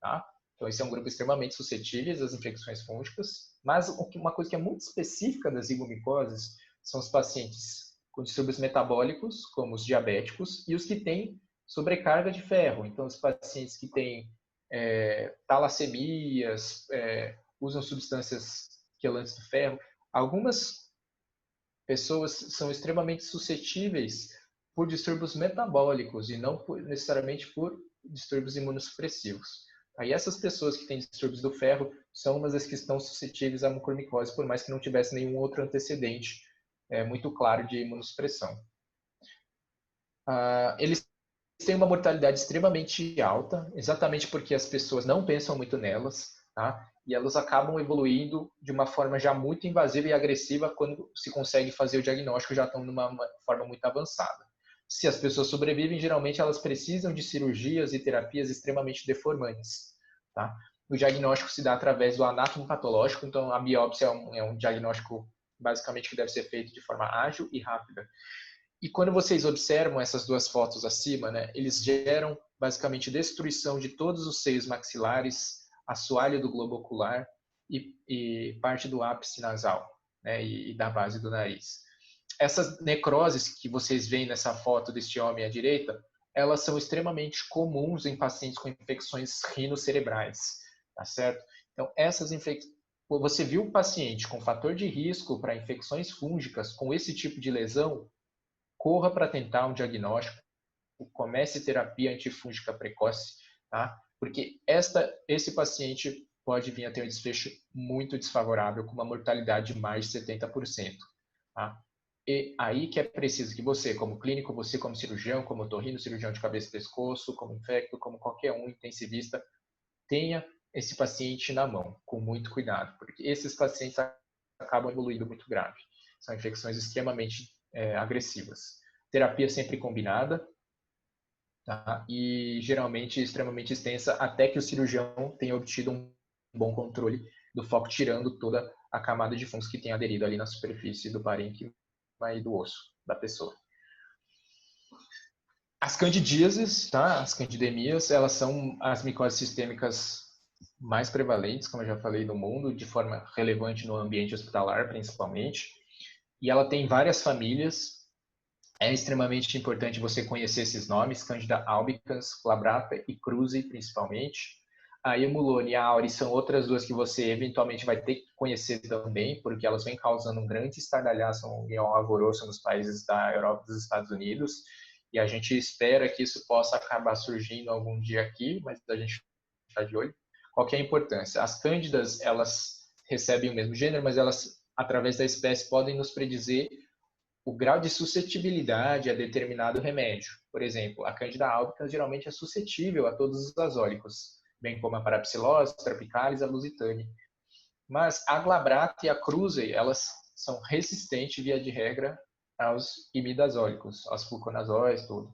tá? Então, esse é um grupo extremamente suscetível às infecções fúngicas. Mas uma coisa que é muito específica das zigomicoses são os pacientes com distúrbios metabólicos, como os diabéticos, e os que têm sobrecarga de ferro. Então, os pacientes que têm talassemias, usam substâncias quelantes do ferro. Algumas pessoas são extremamente suscetíveis por distúrbios metabólicos e não necessariamente por distúrbios imunossupressivos. Aí essas pessoas que têm distúrbios do ferro são umas das que estão suscetíveis à mucormicose, por mais que não tivesse nenhum outro antecedente muito claro de imunossupressão. Eles têm uma mortalidade extremamente alta, exatamente porque as pessoas não pensam muito nelas, tá? E elas acabam evoluindo de uma forma já muito invasiva e agressiva quando se consegue fazer o diagnóstico, já estão numa forma muito avançada. Se as pessoas sobrevivem, geralmente elas precisam de cirurgias e terapias extremamente deformantes, tá? O diagnóstico se dá através do anátomo patológico, então a biópsia é um diagnóstico basicamente que deve ser feito de forma ágil e rápida. E quando vocês observam essas duas fotos acima, né, eles geram basicamente destruição de todos os seios maxilares, assoalho do globo ocular e parte do ápice nasal, né, e da base do nariz. Essas necroses que vocês veem nessa foto deste homem à direita, elas são extremamente comuns em pacientes com infecções rinocerebrais, tá certo? Então, essas infecções, você viu o paciente com fator de risco para infecções fúngicas com esse tipo de lesão, corra para tentar um diagnóstico, comece terapia antifúngica precoce, tá? porque esse paciente pode vir a ter um desfecho muito desfavorável, com uma mortalidade de mais de 70%. Tá? E aí que é preciso que você, como clínico, você como cirurgião, como otorrino, cirurgião de cabeça e pescoço, como infecto, como qualquer um intensivista, tenha esse paciente na mão, com muito cuidado, porque esses pacientes acabam evoluindo muito grave. São infecções extremamente agressivas. Terapia sempre combinada, tá? E geralmente extremamente extensa, até que o cirurgião tenha obtido um bom controle do foco, tirando toda a camada de fungos que tem aderido ali na superfície do parênquima e do osso da pessoa. As candidíases, tá? As candidemias, elas são as micoses sistêmicas mais prevalentes, como eu já falei, no mundo, de forma relevante no ambiente hospitalar, principalmente. E ela tem várias famílias. É extremamente importante você conhecer esses nomes, Candida albicans, glabrata e cruzi, principalmente. A Emulone e a auris são outras duas que você eventualmente vai ter que conhecer também, porque elas vêm causando um grande estardalhaço, um alvoroço nos países da Europa e dos Estados Unidos. E a gente espera que isso possa acabar surgindo algum dia aqui, mas a gente está de olho. Qual que é a importância? As cândidas, elas recebem o mesmo gênero, mas elas, através da espécie, podem nos predizer o grau de suscetibilidade a determinado remédio. Por exemplo, a Candida albicans geralmente é suscetível a todos os azólicos, bem como a parapsilose, tropicalis, a lusitane. Mas a glabrata e a cruzi, elas são resistentes, via de regra, aos imidazólicos, aos fluconazóis, tudo.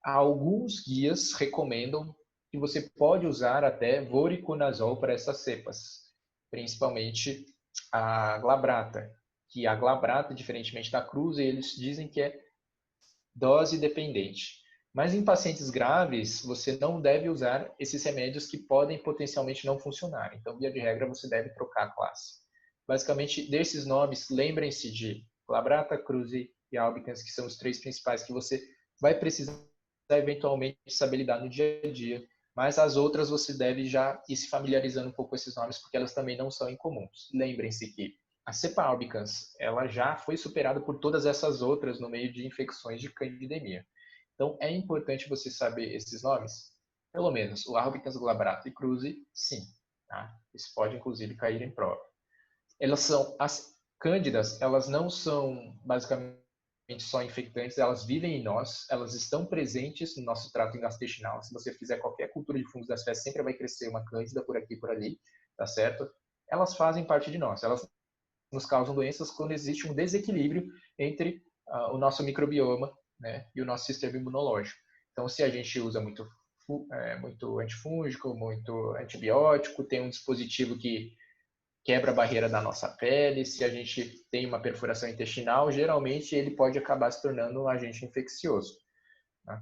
Alguns guias recomendam que você pode usar até voriconazol para essas cepas, principalmente a glabrata, que a glabrata, diferentemente da cruzi, eles dizem que é dose dependente. Mas em pacientes graves, você não deve usar esses remédios que podem potencialmente não funcionar. Então, via de regra, você deve trocar a classe. Basicamente, desses nomes, lembrem-se de glabrata, cruzi e albicans, que são os três principais que você vai precisar eventualmente saber lidar no dia a dia. Mas as outras você deve já ir se familiarizando um pouco com esses nomes, porque elas também não são incomuns. Lembrem-se que a cepa albicans, ela já foi superada por todas essas outras no meio de infecções de candidemia. Então, é importante você saber esses nomes, pelo menos o albicans, glabrata e cruzi, sim. Tá? Isso pode, inclusive, cair em prova. Elas são, as cândidas, elas não são, basicamente, só infectantes, elas vivem em nós, elas estão presentes no nosso trato intestinal. Se você fizer qualquer cultura de fungos das fezes, sempre vai crescer uma cândida por aqui e por ali, tá certo? Elas fazem parte de nós, elas nos causam doenças quando existe um desequilíbrio entre o nosso microbioma, né, e o nosso sistema imunológico. Então, se a gente usa muito antifúngico, muito antibiótico, tem um dispositivo que quebra a barreira da nossa pele, se a gente tem uma perfuração intestinal, geralmente ele pode acabar se tornando um agente infeccioso. Tá?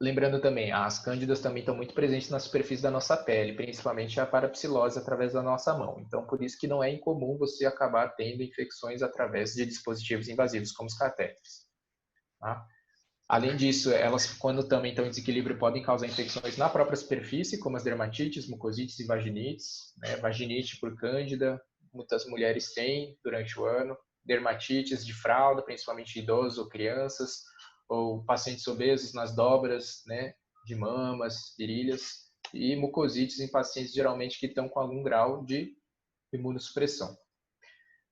Lembrando também, as cândidas também estão muito presentes na superfície da nossa pele, principalmente a parapsilose através da nossa mão. Então, por isso que não é incomum você acabar tendo infecções através de dispositivos invasivos, como os catéteres. Tá? Além disso, elas, quando também estão em desequilíbrio, podem causar infecções na própria superfície, como as dermatites, mucosites e vaginites. Né? Vaginite por cândida, muitas mulheres têm durante o ano. Dermatites de fralda, principalmente idosos ou crianças, ou pacientes obesos nas dobras, né, de mamas, virilhas, e mucosites em pacientes geralmente que estão com algum grau de imunossupressão.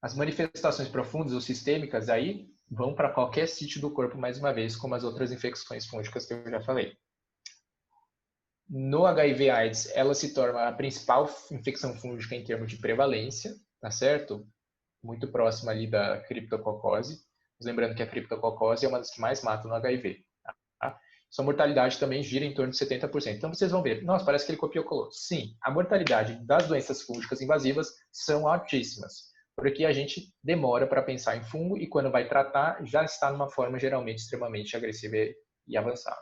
As manifestações profundas ou sistêmicas aí vão para qualquer sítio do corpo, mais uma vez, como as outras infecções fúngicas que eu já falei. No HIV/AIDS, ela se torna a principal infecção fúngica em termos de prevalência, tá certo? Muito próxima ali da criptococose. Lembrando que a criptococose é uma das que mais mata no HIV. Tá? Sua mortalidade também gira em torno de 70%. Então vocês vão ver, nossa, parece que ele copiou e colou. Sim, a mortalidade das doenças fúngicas invasivas são altíssimas, porque a gente demora para pensar em fungo e quando vai tratar já está numa forma geralmente extremamente agressiva e avançada.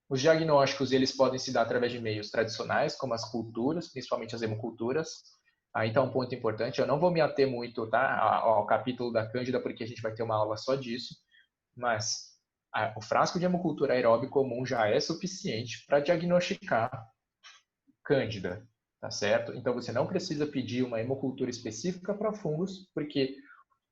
Os diagnósticos eles podem se dar através de meios tradicionais, como as culturas, principalmente as hemoculturas. Aí está um ponto importante, eu não vou me ater muito, tá, ao capítulo da Cândida, porque a gente vai ter uma aula só disso, mas o frasco de hemocultura aeróbica comum já é suficiente para diagnosticar Cândida, tá certo? Então você não precisa pedir uma hemocultura específica para fungos, porque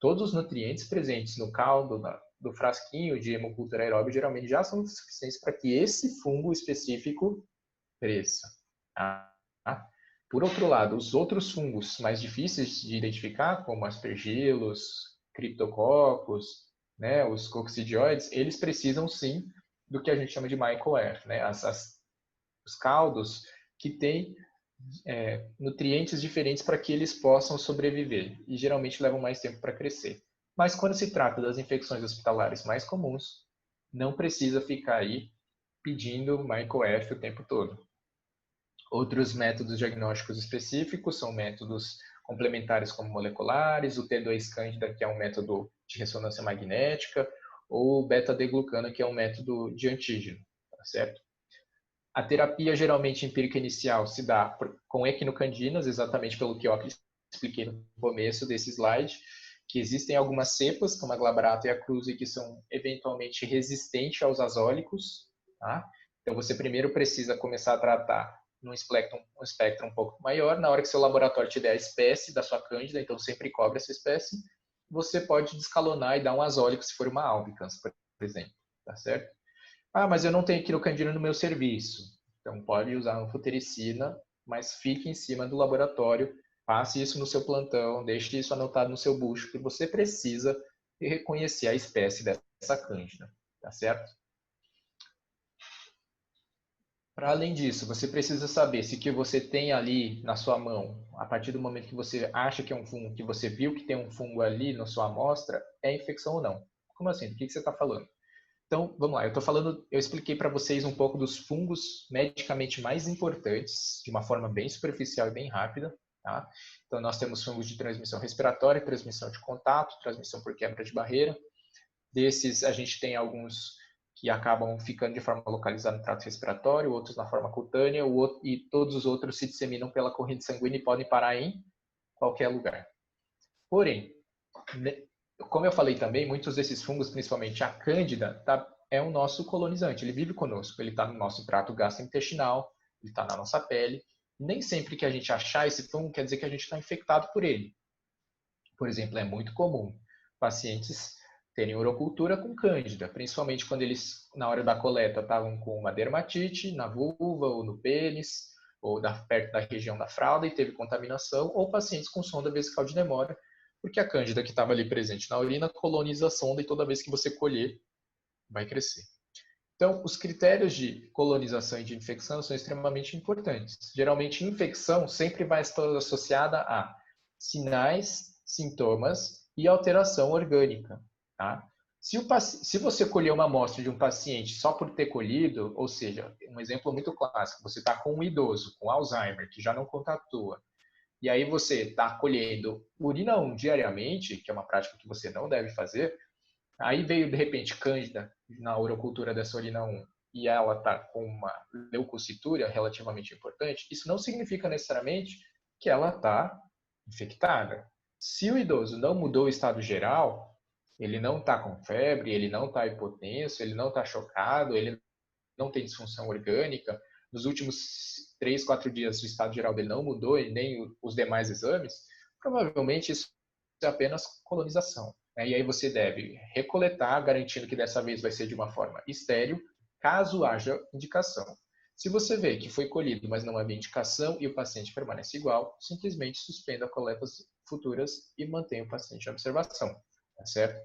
todos os nutrientes presentes no caldo, do frasquinho de hemocultura aeróbica, geralmente já são suficientes para que esse fungo específico cresça. Tá? Por outro lado, os outros fungos mais difíceis de identificar, como aspergilos, criptococcus, né, os coccidioides, eles precisam sim do que a gente chama de myco-F, né, os caldos que têm nutrientes diferentes para que eles possam sobreviver e geralmente levam mais tempo para crescer. Mas quando se trata das infecções hospitalares mais comuns, não precisa ficar aí pedindo myco-F o tempo todo. Outros métodos diagnósticos específicos são métodos complementares como moleculares, o T2-Candida, que é um método de ressonância magnética, ou o beta-deglucano, que é um método de antígeno, tá certo? A terapia geralmente empírica inicial se dá com equinocandinas, exatamente pelo que eu expliquei no começo desse slide, que existem algumas cepas, como a glabrata e a cruzi, que são eventualmente resistentes aos azólicos, tá? Então você primeiro precisa começar a tratar num espectro um pouco maior. Na hora que seu laboratório te der a espécie da sua cândida, então sempre cobre essa espécie, você pode descalonar e dar um azólico se for uma albicans, por exemplo, tá certo? Ah, mas eu não tenho quirocandina no meu serviço. Então pode usar anfotericina, mas fique em cima do laboratório, passe isso no seu plantão, deixe isso anotado no seu bucho, que você precisa reconhecer a espécie dessa cândida, tá certo? Para além disso, você precisa saber se o que você tem ali na sua mão, a partir do momento que você acha que é um fungo, que você viu que tem um fungo ali na sua amostra, é infecção ou não. Como assim? Do que você está falando? Então, vamos lá. Eu expliquei para vocês um pouco dos fungos medicamente mais importantes, de uma forma bem superficial e bem rápida. Tá? Então, nós temos fungos de transmissão respiratória, transmissão de contato, transmissão por quebra de barreira. Desses, a gente tem alguns que acabam ficando de forma localizada no trato respiratório, outros na forma cutânea, e todos os outros se disseminam pela corrente sanguínea e podem parar em qualquer lugar. Porém, como eu falei também, muitos desses fungos, principalmente a cândida, é o nosso colonizante, ele vive conosco, ele está no nosso trato gastrointestinal, ele está na nossa pele. Nem sempre que a gente achar esse fungo quer dizer que a gente está infectado por ele. Por exemplo, é muito comum pacientes terem urocultura com cândida, principalmente quando eles, na hora da coleta, estavam com uma dermatite na vulva ou no pênis, ou perto da região da fralda e teve contaminação, ou pacientes com sonda vesical de demora, porque a cândida que estava ali presente na urina coloniza a sonda e toda vez que você colher, vai crescer. Então, os critérios de colonização e de infecção são extremamente importantes. Geralmente, infecção sempre vai estar associada a sinais, sintomas e alteração orgânica. Tá? Se você colher uma amostra de um paciente só por ter colhido, ou seja, um exemplo muito clássico, você está com um idoso com Alzheimer, que já não contatua, e aí você está colhendo urina 1 diariamente, que é uma prática que você não deve fazer, aí veio de repente cândida na urocultura dessa urina 1 e ela está com uma leucocitúria relativamente importante, isso não significa necessariamente que ela está infectada. Se o idoso não mudou o estado geral, ele não está com febre, ele não está hipotenso, ele não está chocado, ele não tem disfunção orgânica, nos últimos 3, 4 dias o estado geral dele não mudou e nem os demais exames, provavelmente isso é apenas colonização. Né? E aí você deve recoletar, garantindo que dessa vez vai ser de uma forma estéril, caso haja indicação. Se você vê que foi colhido, mas não havia indicação e o paciente permanece igual, simplesmente suspenda coletas futuras e mantenha o paciente em observação. Tá certo?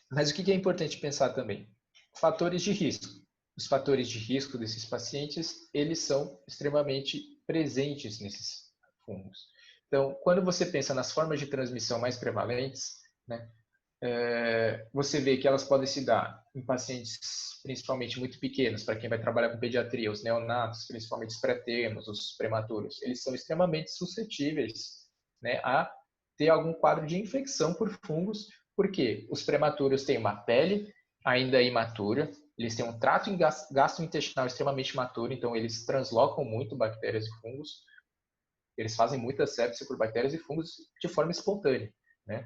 Mas o que é importante pensar também? Fatores de risco. Os fatores de risco desses pacientes, eles são extremamente presentes nesses fungos. Então, quando você pensa nas formas de transmissão mais prevalentes, né, você vê que elas podem se dar em pacientes principalmente muito pequenos, para quem vai trabalhar com pediatria, os neonatos, principalmente os pré-termos, os prematuros, eles são extremamente suscetíveis, né, a ter algum quadro de infecção por fungos, porque os prematuros têm uma pele ainda imatura, eles têm um trato gastrointestinal extremamente imaturo, então eles translocam muito bactérias e fungos, eles fazem muita sepse por bactérias e fungos de forma espontânea, né?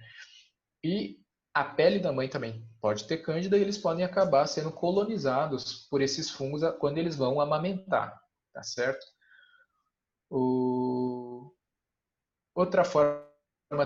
E a pele da mãe também pode ter cândida e eles podem acabar sendo colonizados por esses fungos quando eles vão amamentar, tá certo? Outra forma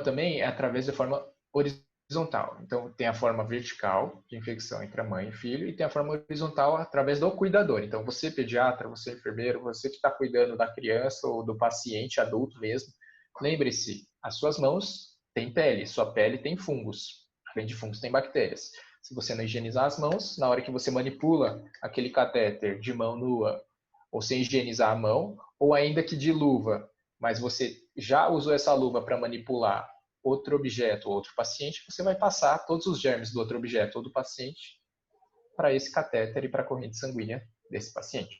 também é através da forma horizontal. Então, tem a forma vertical de infecção entre a mãe e filho e tem a forma horizontal através do cuidador. Então, você pediatra, você enfermeiro, você que está cuidando da criança ou do paciente adulto mesmo, lembre-se, as suas mãos têm pele, sua pele tem fungos. Além de fungos, tem bactérias. Se você não higienizar as mãos, na hora que você manipula aquele catéter de mão nua, ou sem higienizar a mão, ou ainda que de luva, mas você já usou essa luva para manipular outro objeto ou outro paciente, você vai passar todos os germes do outro objeto ou do paciente para esse catéter e para a corrente sanguínea desse paciente,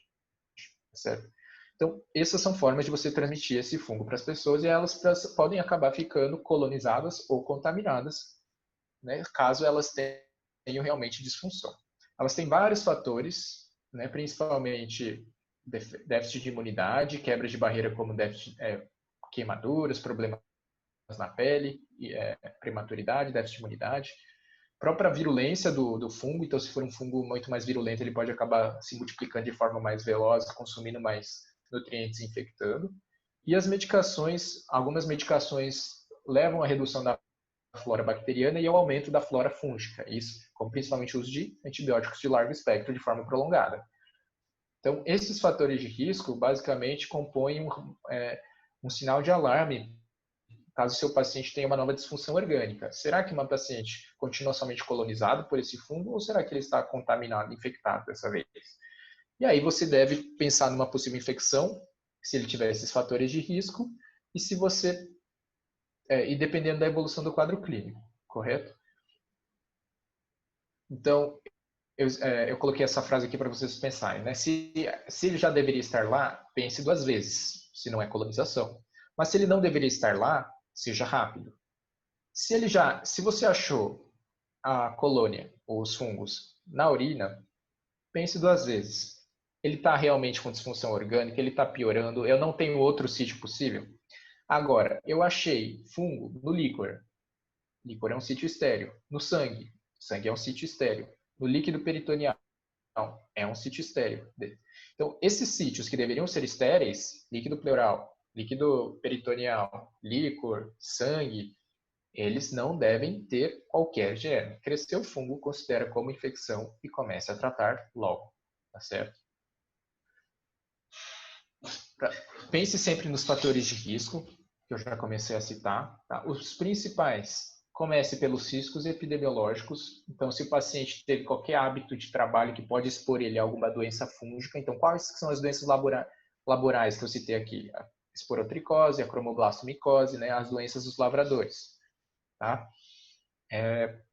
certo? Então, essas são formas de você transmitir esse fungo para as pessoas e elas podem acabar ficando colonizadas ou contaminadas, né, caso elas tenham realmente disfunção. Elas têm vários fatores, né, principalmente déficit de imunidade, quebra de barreira como queimaduras, problemas na pele, prematuridade, déficit de imunidade, própria virulência do fungo. Então, se for um fungo muito mais virulento, ele pode acabar se multiplicando de forma mais veloz, consumindo mais nutrientes e infectando. E as medicações, algumas medicações levam à redução da flora bacteriana e ao aumento da flora fúngica, isso com principalmente o uso de antibióticos de largo espectro de forma prolongada. Então, esses fatores de risco basicamente compõem um sinal de alarme caso o seu paciente tenha uma nova disfunção orgânica. Será que uma paciente continua somente colonizado por esse fungo ou será que ele está contaminado, infectado dessa vez? E aí você deve pensar numa possível infecção, se ele tiver esses fatores de risco, e se você e dependendo da evolução do quadro clínico, correto? Então, eu coloquei essa frase aqui para vocês pensarem, né? Se ele já deveria estar lá, pense duas vezes, se não é colonização. Mas se ele não deveria estar lá, seja rápido. Se você achou a colônia ou os fungos na urina, pense duas vezes. Ele está realmente com disfunção orgânica? Ele está piorando? Eu não tenho outro sítio possível? Agora, eu achei fungo no líquor. Líquor é um sítio estéril. No sangue. Sangue é um sítio estéril. No líquido peritoneal. É um sítio estéril. Então, esses sítios que deveriam ser estéreis, líquido pleural, líquido peritoneal, líquor, sangue, eles não devem ter qualquer germe. Cresceu o fungo, considera como infecção e comece a tratar logo. Tá certo? Pense sempre nos fatores de risco, que eu já comecei a citar. Tá? Os principais, comece pelos riscos epidemiológicos. Então, se o paciente teve qualquer hábito de trabalho que pode expor ele a alguma doença fúngica, então quais são as doenças laborais que eu citei aqui? A esporotricose, a cromoblastomicose, né? As doenças dos lavradores. Tá?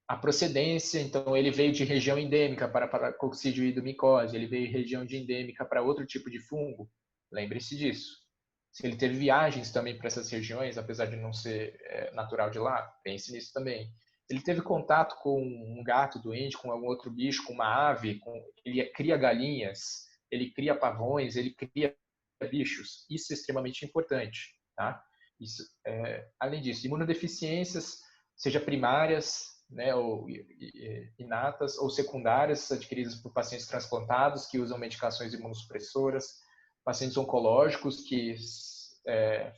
A procedência, então ele veio de região endêmica para coccidioidomicose, ele veio de região endêmica para outro tipo de fungo, lembre-se disso. Se ele teve viagens também para essas regiões, apesar de não ser natural de lá, pense nisso também. Ele teve contato com um gato doente, com algum outro bicho, com uma ave, ele cria galinhas, ele cria pavões, ele cria bichos. Isso é extremamente importante, tá? Isso, além disso, imunodeficiências, seja primárias, né, ou inatas, ou secundárias, adquiridas por pacientes transplantados que usam medicações imunossupressoras, pacientes oncológicos que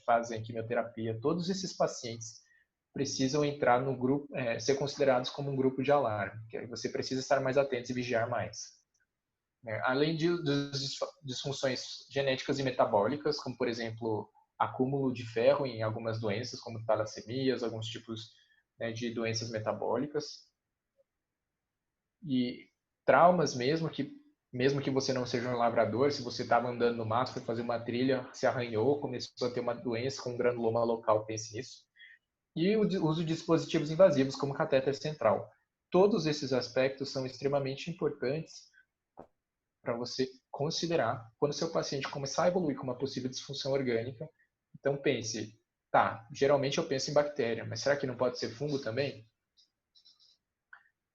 fazem quimioterapia. Todos esses pacientes precisam entrar no grupo, ser considerados como um grupo de alarme, que você precisa estar mais atento e vigiar mais. Além das disfunções genéticas e metabólicas, como, por exemplo, acúmulo de ferro em algumas doenças, como talassemias, alguns tipos de doenças metabólicas. E traumas mesmo que você não seja um lavrador, se você estava andando no mato, foi fazer uma trilha, se arranhou, começou a ter uma doença com granuloma local, pense nisso. E o uso de dispositivos invasivos, como catéter central. Todos esses aspectos são extremamente importantes para você considerar quando seu paciente começar a evoluir com uma possível disfunção orgânica. Então pense, tá, geralmente eu penso em bactéria, mas será que não pode ser fungo também?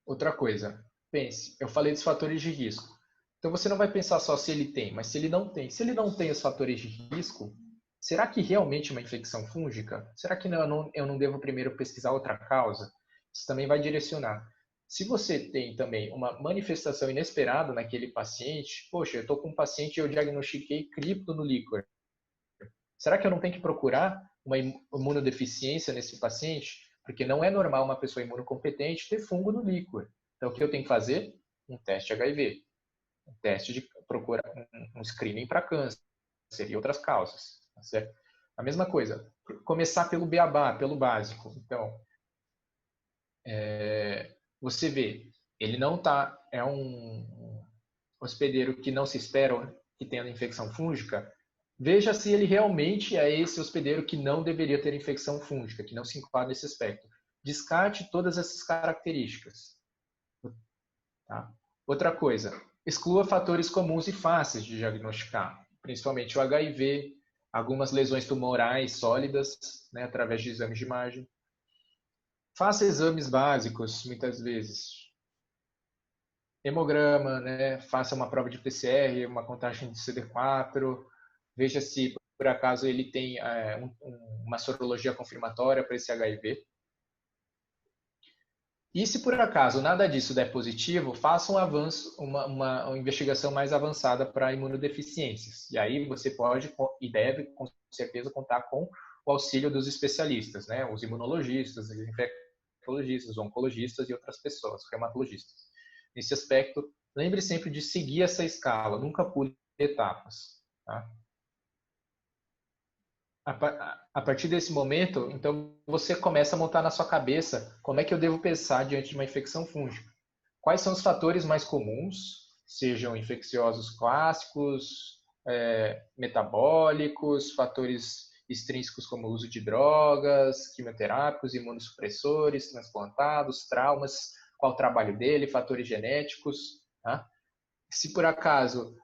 Outra coisa, pense, eu falei dos fatores de risco. Então você não vai pensar só se ele tem, mas se ele não tem. Se ele não tem os fatores de risco, será que realmente é uma infecção fúngica? Será que eu não devo primeiro pesquisar outra causa? Isso também vai direcionar. Se você tem também uma manifestação inesperada naquele paciente, poxa, eu estou com um paciente e eu diagnostiquei cripto no líquor. Será que eu não tenho que procurar uma imunodeficiência nesse paciente, porque não é normal uma pessoa imunocompetente ter fungo no líquor. Então, o que eu tenho que fazer? Um teste HIV, um teste de procurar um screening para câncer e outras causas, tá certo? A mesma coisa, começar pelo beabá, pelo básico. Então, você vê, ele não tá, é um hospedeiro que não se espera que tenha infecção fúngica, veja se ele realmente é esse hospedeiro que não deveria ter infecção fúngica, que não se enquadra nesse aspecto. Descarte todas essas características. Tá? Outra coisa, exclua fatores comuns e fáceis de diagnosticar, principalmente o HIV, algumas lesões tumorais sólidas, né, através de exames de imagem. Faça exames básicos, muitas vezes. Hemograma, né? Faça uma prova de PCR, uma contagem de CD4, veja se por acaso ele tem uma sorologia confirmatória para esse HIV. E se por acaso nada disso der positivo, faça um avanço, uma investigação mais avançada para imunodeficiências. E aí você pode e deve, com certeza, contar com o auxílio dos especialistas, né? Os imunologistas, os infectologistas, os oncologistas e outras pessoas, reumatologistas. Nesse aspecto, lembre sempre de seguir essa escala, nunca pule etapas. Tá? A partir desse momento, então, você começa a montar na sua cabeça como é que eu devo pensar diante de uma infecção fúngica. Quais são os fatores mais comuns, sejam infecciosos clássicos, metabólicos, fatores extrínsecos como o uso de drogas, quimioterápicos, imunossupressores, transplantados, traumas, qual o trabalho dele, fatores genéticos. Tá? Se por acaso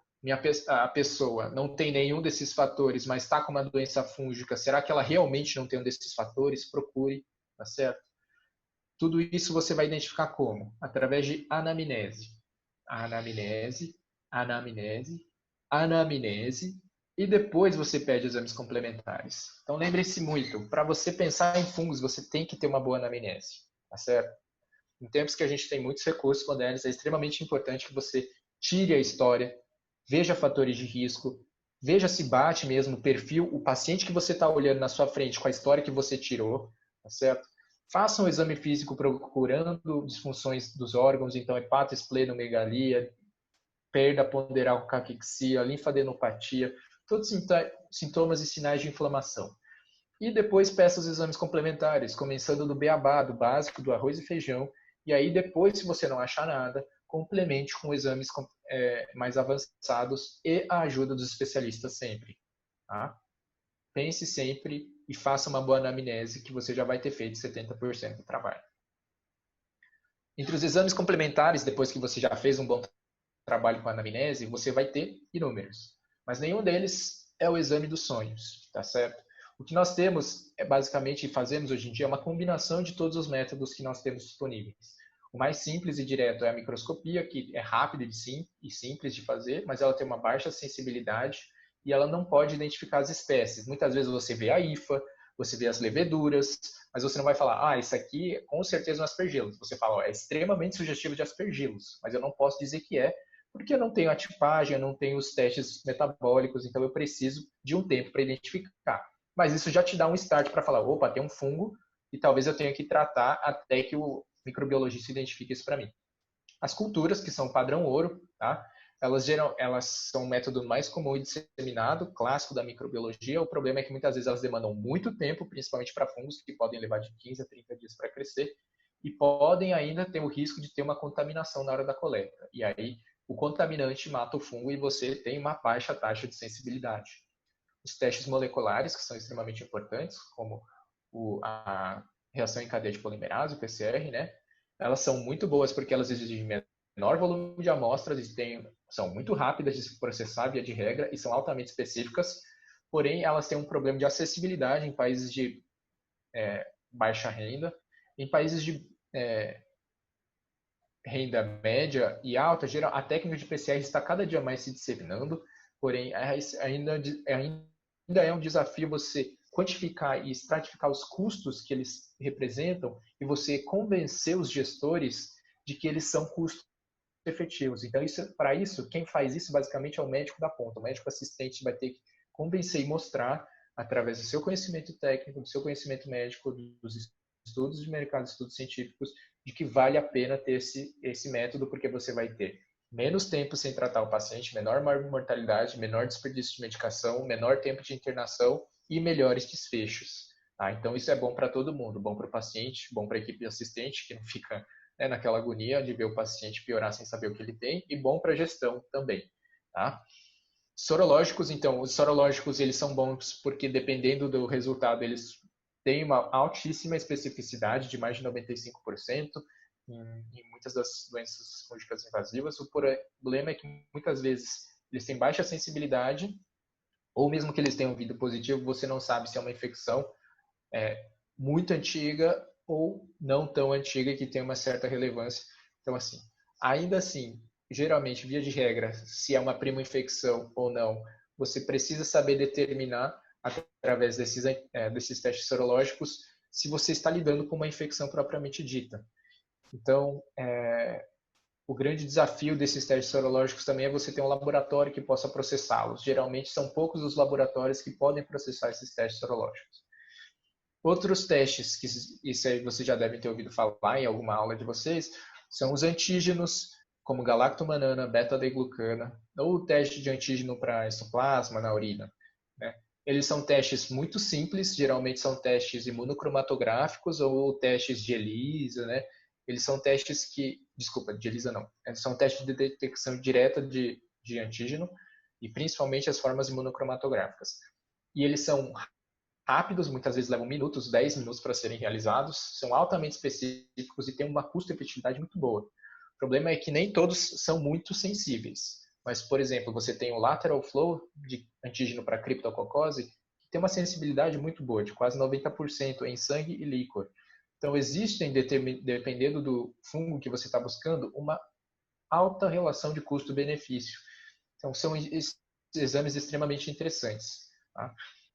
a pessoa não tem nenhum desses fatores, mas está com uma doença fúngica, será que ela realmente não tem um desses fatores? Procure, tá certo? Tudo isso você vai identificar como? Através de anamnese. Anamnese, anamnese, anamnese, e depois você pede exames complementares. Então lembre-se muito, para você pensar em fungos, você tem que ter uma boa anamnese, tá certo? Em tempos que a gente tem muitos recursos modernos, é extremamente importante que você tire a história, veja fatores de risco, veja se bate mesmo o perfil, o paciente que você está olhando na sua frente com a história que você tirou, tá certo? Faça um exame físico procurando disfunções dos órgãos, então hepatoesplenomegalia, perda ponderal com caquexia, linfadenopatia, todos sintomas e sinais de inflamação. E depois peça os exames complementares, começando do beabá, do básico, do arroz e feijão, e aí depois, se você não achar nada, complemente com exames mais avançados e a ajuda dos especialistas sempre. Tá? Pense sempre e faça uma boa anamnese que você já vai ter feito 70% do trabalho. Entre os exames complementares, depois que você já fez um bom trabalho com a anamnese, você vai ter inúmeros. Mas nenhum deles é o exame dos sonhos, tá certo? O que nós temos, basicamente, fazemos hoje em dia, é uma combinação de todos os métodos que nós temos disponíveis. O mais simples e direto é a microscopia, que é rápido e simples de fazer, mas ela tem uma baixa sensibilidade e ela não pode identificar as espécies. Muitas vezes você vê a hifa, você vê as leveduras, mas você não vai falar, isso aqui é com certeza um aspergillus. Você fala, é extremamente sugestivo de aspergillus, mas eu não posso dizer que é, porque eu não tenho a tipagem, eu não tenho os testes metabólicos, então eu preciso de um tempo para identificar. Mas isso já te dá um start para falar, opa, tem um fungo e talvez eu tenha que tratar até que o microbiologista identifique isso para mim. As culturas, que são padrão ouro, tá? Elas são o método mais comum e disseminado, clássico da microbiologia. O problema é que muitas vezes elas demandam muito tempo, principalmente para fungos, que podem levar de 15 a 30 dias para crescer, e podem ainda ter o risco de ter uma contaminação na hora da coleta. E aí, o contaminante mata o fungo e você tem uma baixa taxa de sensibilidade. Os testes moleculares, que são extremamente importantes, como a reação em cadeia de polimerase, o PCR, né? Elas são muito boas porque elas exigem menor volume de amostras e são muito rápidas de se processar via de regra e são altamente específicas, porém elas têm um problema de acessibilidade em países de baixa renda. Em países de renda média e alta, a técnica de PCR está cada dia mais se disseminando, porém ainda é um desafio você quantificar e estratificar os custos que eles representam e você convencer os gestores de que eles são custos efetivos. Então, para isso, quem faz isso basicamente é o médico da ponta. O médico assistente vai ter que convencer e mostrar através do seu conhecimento técnico, do seu conhecimento médico, dos estudos de mercado, estudos científicos, de que vale a pena ter esse método, porque você vai ter menos tempo sem tratar o paciente, menor mortalidade, menor desperdício de medicação, menor tempo de internação e melhores desfechos. Tá? Então, isso é bom para todo mundo, bom para o paciente, bom para a equipe assistente, que não fica naquela agonia de ver o paciente piorar sem saber o que ele tem, e bom para a gestão também. Tá? Sorológicos, então, os sorológicos eles são bons porque dependendo do resultado eles têm uma altíssima especificidade de mais de 95% em muitas das doenças fúngicas invasivas. O problema é que muitas vezes eles têm baixa sensibilidade ou mesmo que eles tenham vindo positivo, você não sabe se é uma infecção muito antiga ou não tão antiga que tem uma certa relevância. Então, assim, ainda assim, geralmente, via de regra, se é uma prima infecção ou não, você precisa saber determinar, através desses testes sorológicos, se você está lidando com uma infecção propriamente dita. Então, o grande desafio desses testes sorológicos também é você ter um laboratório que possa processá-los. Geralmente, são poucos os laboratórios que podem processar esses testes sorológicos. Outros testes, que isso aí você já deve ter ouvido falar em alguma aula de vocês, são os antígenos, como galactomanana, beta-glucana, ou o teste de antígeno para histoplasma na urina. Né? Eles são testes muito simples, geralmente são testes imunocromatográficos ou testes de ELISA, né? Eles são testes de ELISA não, são testes de detecção direta de antígeno e principalmente as formas imunocromatográficas. E eles são rápidos, muitas vezes levam minutos, 10 minutos para serem realizados, são altamente específicos e têm uma custo-efetividade muito boa. O problema é que nem todos são muito sensíveis. Mas, por exemplo, você tem o lateral flow de antígeno para criptococose, que tem uma sensibilidade muito boa, de quase 90% em sangue e líquor. Então, existem, dependendo do fungo que você está buscando, uma alta relação de custo-benefício. Então, são exames extremamente interessantes. Tá?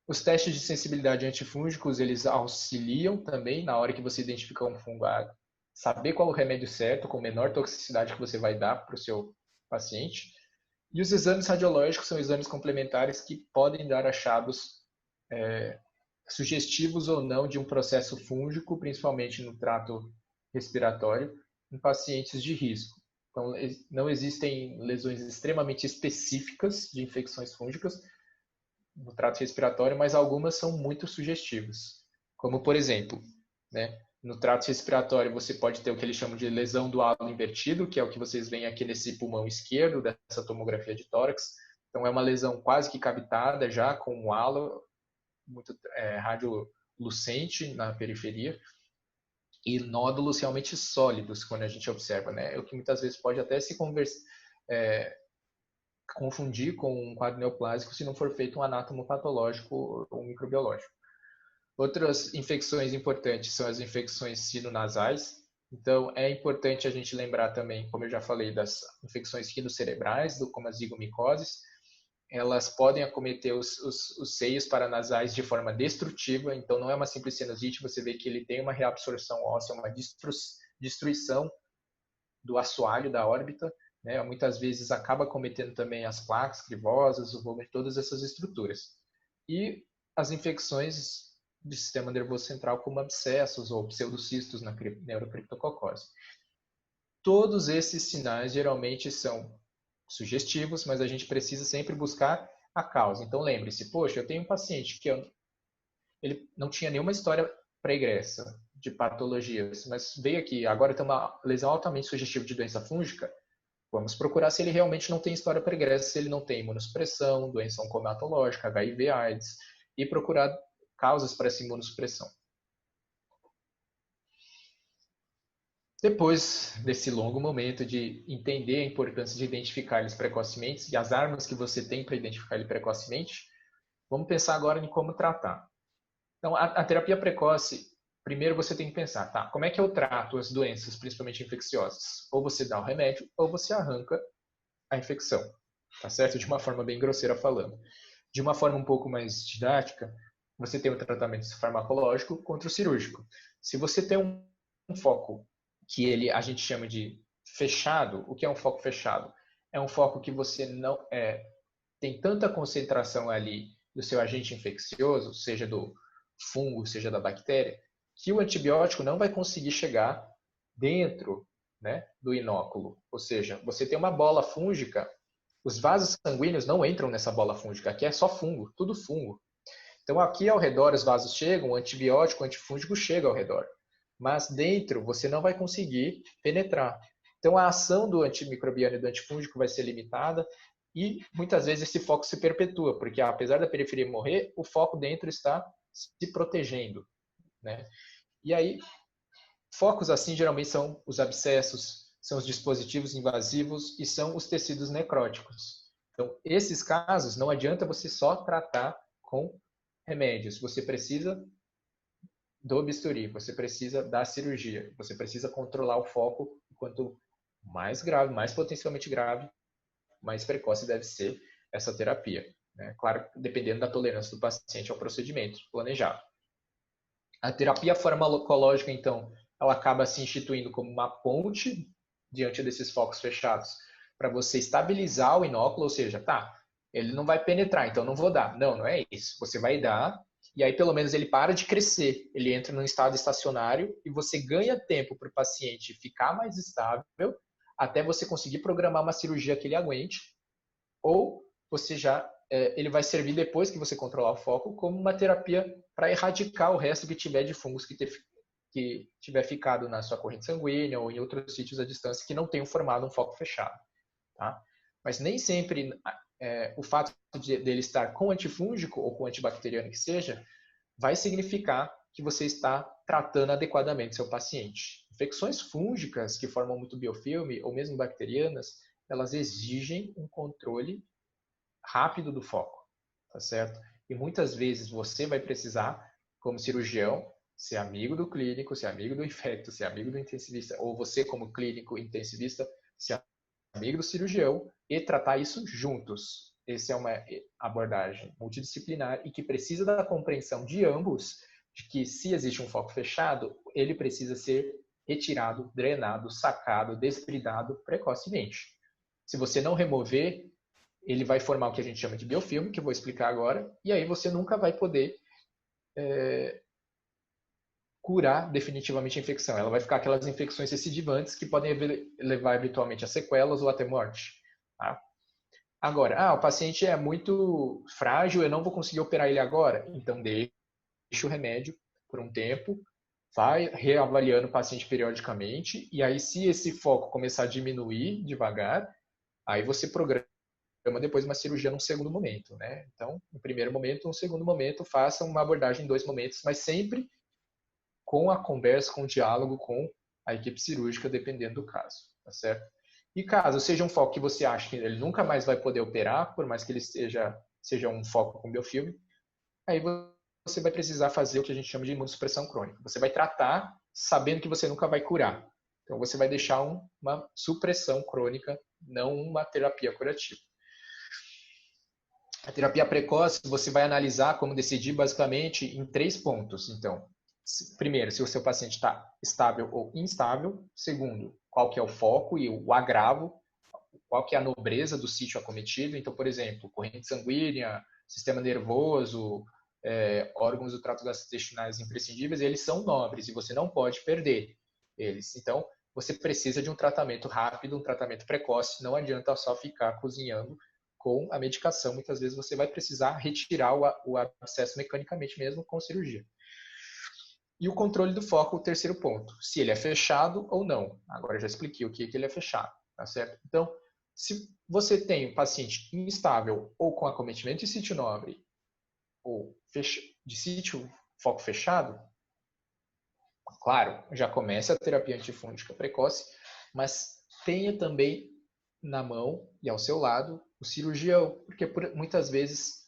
Os testes de sensibilidade antifúngicos, eles auxiliam também na hora que você identifica um fungo a saber qual é o remédio certo, com menor toxicidade que você vai dar para o seu paciente. E os exames radiológicos são exames complementares que podem dar achados sugestivos ou não de um processo fúngico, principalmente no trato respiratório, em pacientes de risco. Então, não existem lesões extremamente específicas de infecções fúngicas no trato respiratório, mas algumas são muito sugestivas. Como, por exemplo, no trato respiratório você pode ter o que eles chamam de lesão do halo invertido, que é o que vocês veem aqui nesse pulmão esquerdo dessa tomografia de tórax. Então, é uma lesão quase que cavitada já, com um halo muito radiolucente na periferia e nódulos realmente sólidos quando a gente observa, né? O que muitas vezes pode até se confundir com um quadro neoplásico se não for feito um anátomo patológico ou um microbiológico. Outras infecções importantes são as infecções sinonasais. Então, é importante a gente lembrar também, como eu já falei, das infecções rinocerebrais, como as zigomicoses. Elas podem acometer os seios paranasais de forma destrutiva, então não é uma simples sinusite, você vê que ele tem uma reabsorção óssea, uma destruição do assoalho da órbita, né? Muitas vezes acaba acometendo também as placas crivosas, o vômito, todas essas estruturas. E as infecções do sistema nervoso central, como abscessos ou pseudocistos na neurocriptococose. Todos esses sinais geralmente são sugestivos, mas a gente precisa sempre buscar a causa. Então lembre-se, poxa, eu tenho um paciente que ele não tinha nenhuma história pregressa de patologias, mas veio aqui, agora tem uma lesão altamente sugestiva de doença fúngica, vamos procurar se ele realmente não tem história pregressa, se ele não tem imunossupressão, doença oncomatológica, HIV, AIDS, e procurar causas para essa imunossupressão. Depois desse longo momento de entender a importância de identificar eles precocemente e as armas que você tem para identificar ele precocemente, vamos pensar agora em como tratar. Então, a terapia precoce, primeiro você tem que pensar, tá, como é que eu trato as doenças, principalmente infecciosas? Ou você dá o remédio, ou você arranca a infecção, tá certo? De uma forma bem grosseira falando. De uma forma um pouco mais didática, você tem o tratamento farmacológico contra o cirúrgico. Se você tem um foco que a gente chama de fechado, o que é um foco fechado? É um foco que você não tem tanta concentração ali do seu agente infeccioso, seja do fungo, seja da bactéria, que o antibiótico não vai conseguir chegar dentro, né, do inóculo. Ou seja, você tem uma bola fúngica, os vasos sanguíneos não entram nessa bola fúngica, aqui é só fungo, tudo fungo. Então aqui ao redor os vasos chegam, o antibiótico, o antifúngico chega ao redor. Mas dentro você não vai conseguir penetrar. Então a ação do antimicrobiano e do antifúngico vai ser limitada e muitas vezes esse foco se perpetua, porque apesar da periferia morrer, o foco dentro está se protegendo, né? E aí, focos assim geralmente são os abscessos, são os dispositivos invasivos e são os tecidos necróticos. Então, esses casos, não adianta você só tratar com remédios. Você precisa do bisturi, você precisa da cirurgia, você precisa controlar o foco. Quanto mais grave, mais potencialmente grave, mais precoce deve ser essa terapia, né? Claro, dependendo da tolerância do paciente ao procedimento planejado. A terapia farmacológica, então, ela acaba se instituindo como uma ponte diante desses focos fechados para você estabilizar o inóculo, ou seja, tá, ele não vai penetrar, então não vou dar. Não, não é isso. Você vai dar e aí pelo menos ele para de crescer, ele entra num estado estacionário e você ganha tempo para o paciente ficar mais estável até você conseguir programar uma cirurgia que ele aguente, ou você já ele vai servir depois que você controlar o foco como uma terapia para erradicar o resto que tiver de fungos que tiver ficado na sua corrente sanguínea ou em outros sítios à distância que não tenham formado um foco fechado, tá? Mas nem sempre o fato dele estar com antifúngico ou com antibacteriano que seja, vai significar que você está tratando adequadamente seu paciente. Infecções fúngicas que formam muito biofilme ou mesmo bacterianas, elas exigem um controle rápido do foco, tá certo? E muitas vezes você vai precisar, como cirurgião, ser amigo do clínico, ser amigo do infecto, ser amigo do intensivista, ou você como clínico intensivista, ser amigo do cirurgião e tratar isso juntos. Essa é uma abordagem multidisciplinar e que precisa da compreensão de ambos, de que se existe um foco fechado, ele precisa ser retirado, drenado, sacado, despridado precocemente. Se você não remover, ele vai formar o que a gente chama de biofilme, que eu vou explicar agora, e aí você nunca vai poder curar definitivamente a infecção. Ela vai ficar aquelas infecções recidivantes que podem levar eventualmente a sequelas ou até morte. Tá? Agora, o paciente é muito frágil, eu não vou conseguir operar ele agora, então deixa o remédio por um tempo, vai reavaliando o paciente periodicamente, e aí se esse foco começar a diminuir devagar, aí você programa depois uma cirurgia num segundo momento, né? Então, no primeiro momento, no segundo momento, faça uma abordagem em 2 momentos, mas sempre com a conversa, com o diálogo com a equipe cirúrgica, dependendo do caso, tá certo? E caso seja um foco que você acha que ele nunca mais vai poder operar, por mais que ele seja um foco com biofilme, aí você vai precisar fazer o que a gente chama de imunossupressão crônica. Você vai tratar sabendo que você nunca vai curar. Então, você vai deixar uma supressão crônica, não uma terapia curativa. A terapia precoce, você vai analisar como decidir basicamente em 3 pontos. Então, primeiro, se o seu paciente está estável ou instável. Segundo, qual que é o foco e o agravo, qual que é a nobreza do sítio acometido. Então, por exemplo, corrente sanguínea, sistema nervoso, órgãos do trato gastrointestinais imprescindíveis, eles são nobres e você não pode perder eles. Então, você precisa de um tratamento rápido, um tratamento precoce. Não adianta só ficar cozinhando com a medicação. Muitas vezes você vai precisar retirar o abscesso mecanicamente mesmo com cirurgia. E o controle do foco, o terceiro ponto. Se ele é fechado ou não. Agora eu já expliquei o que ele é fechado, tá certo? Então, se você tem um paciente instável ou com acometimento de sítio nobre ou de sítio foco fechado, claro, já começa a terapia antifúngica precoce, mas tenha também na mão e ao seu lado o cirurgião, porque muitas vezes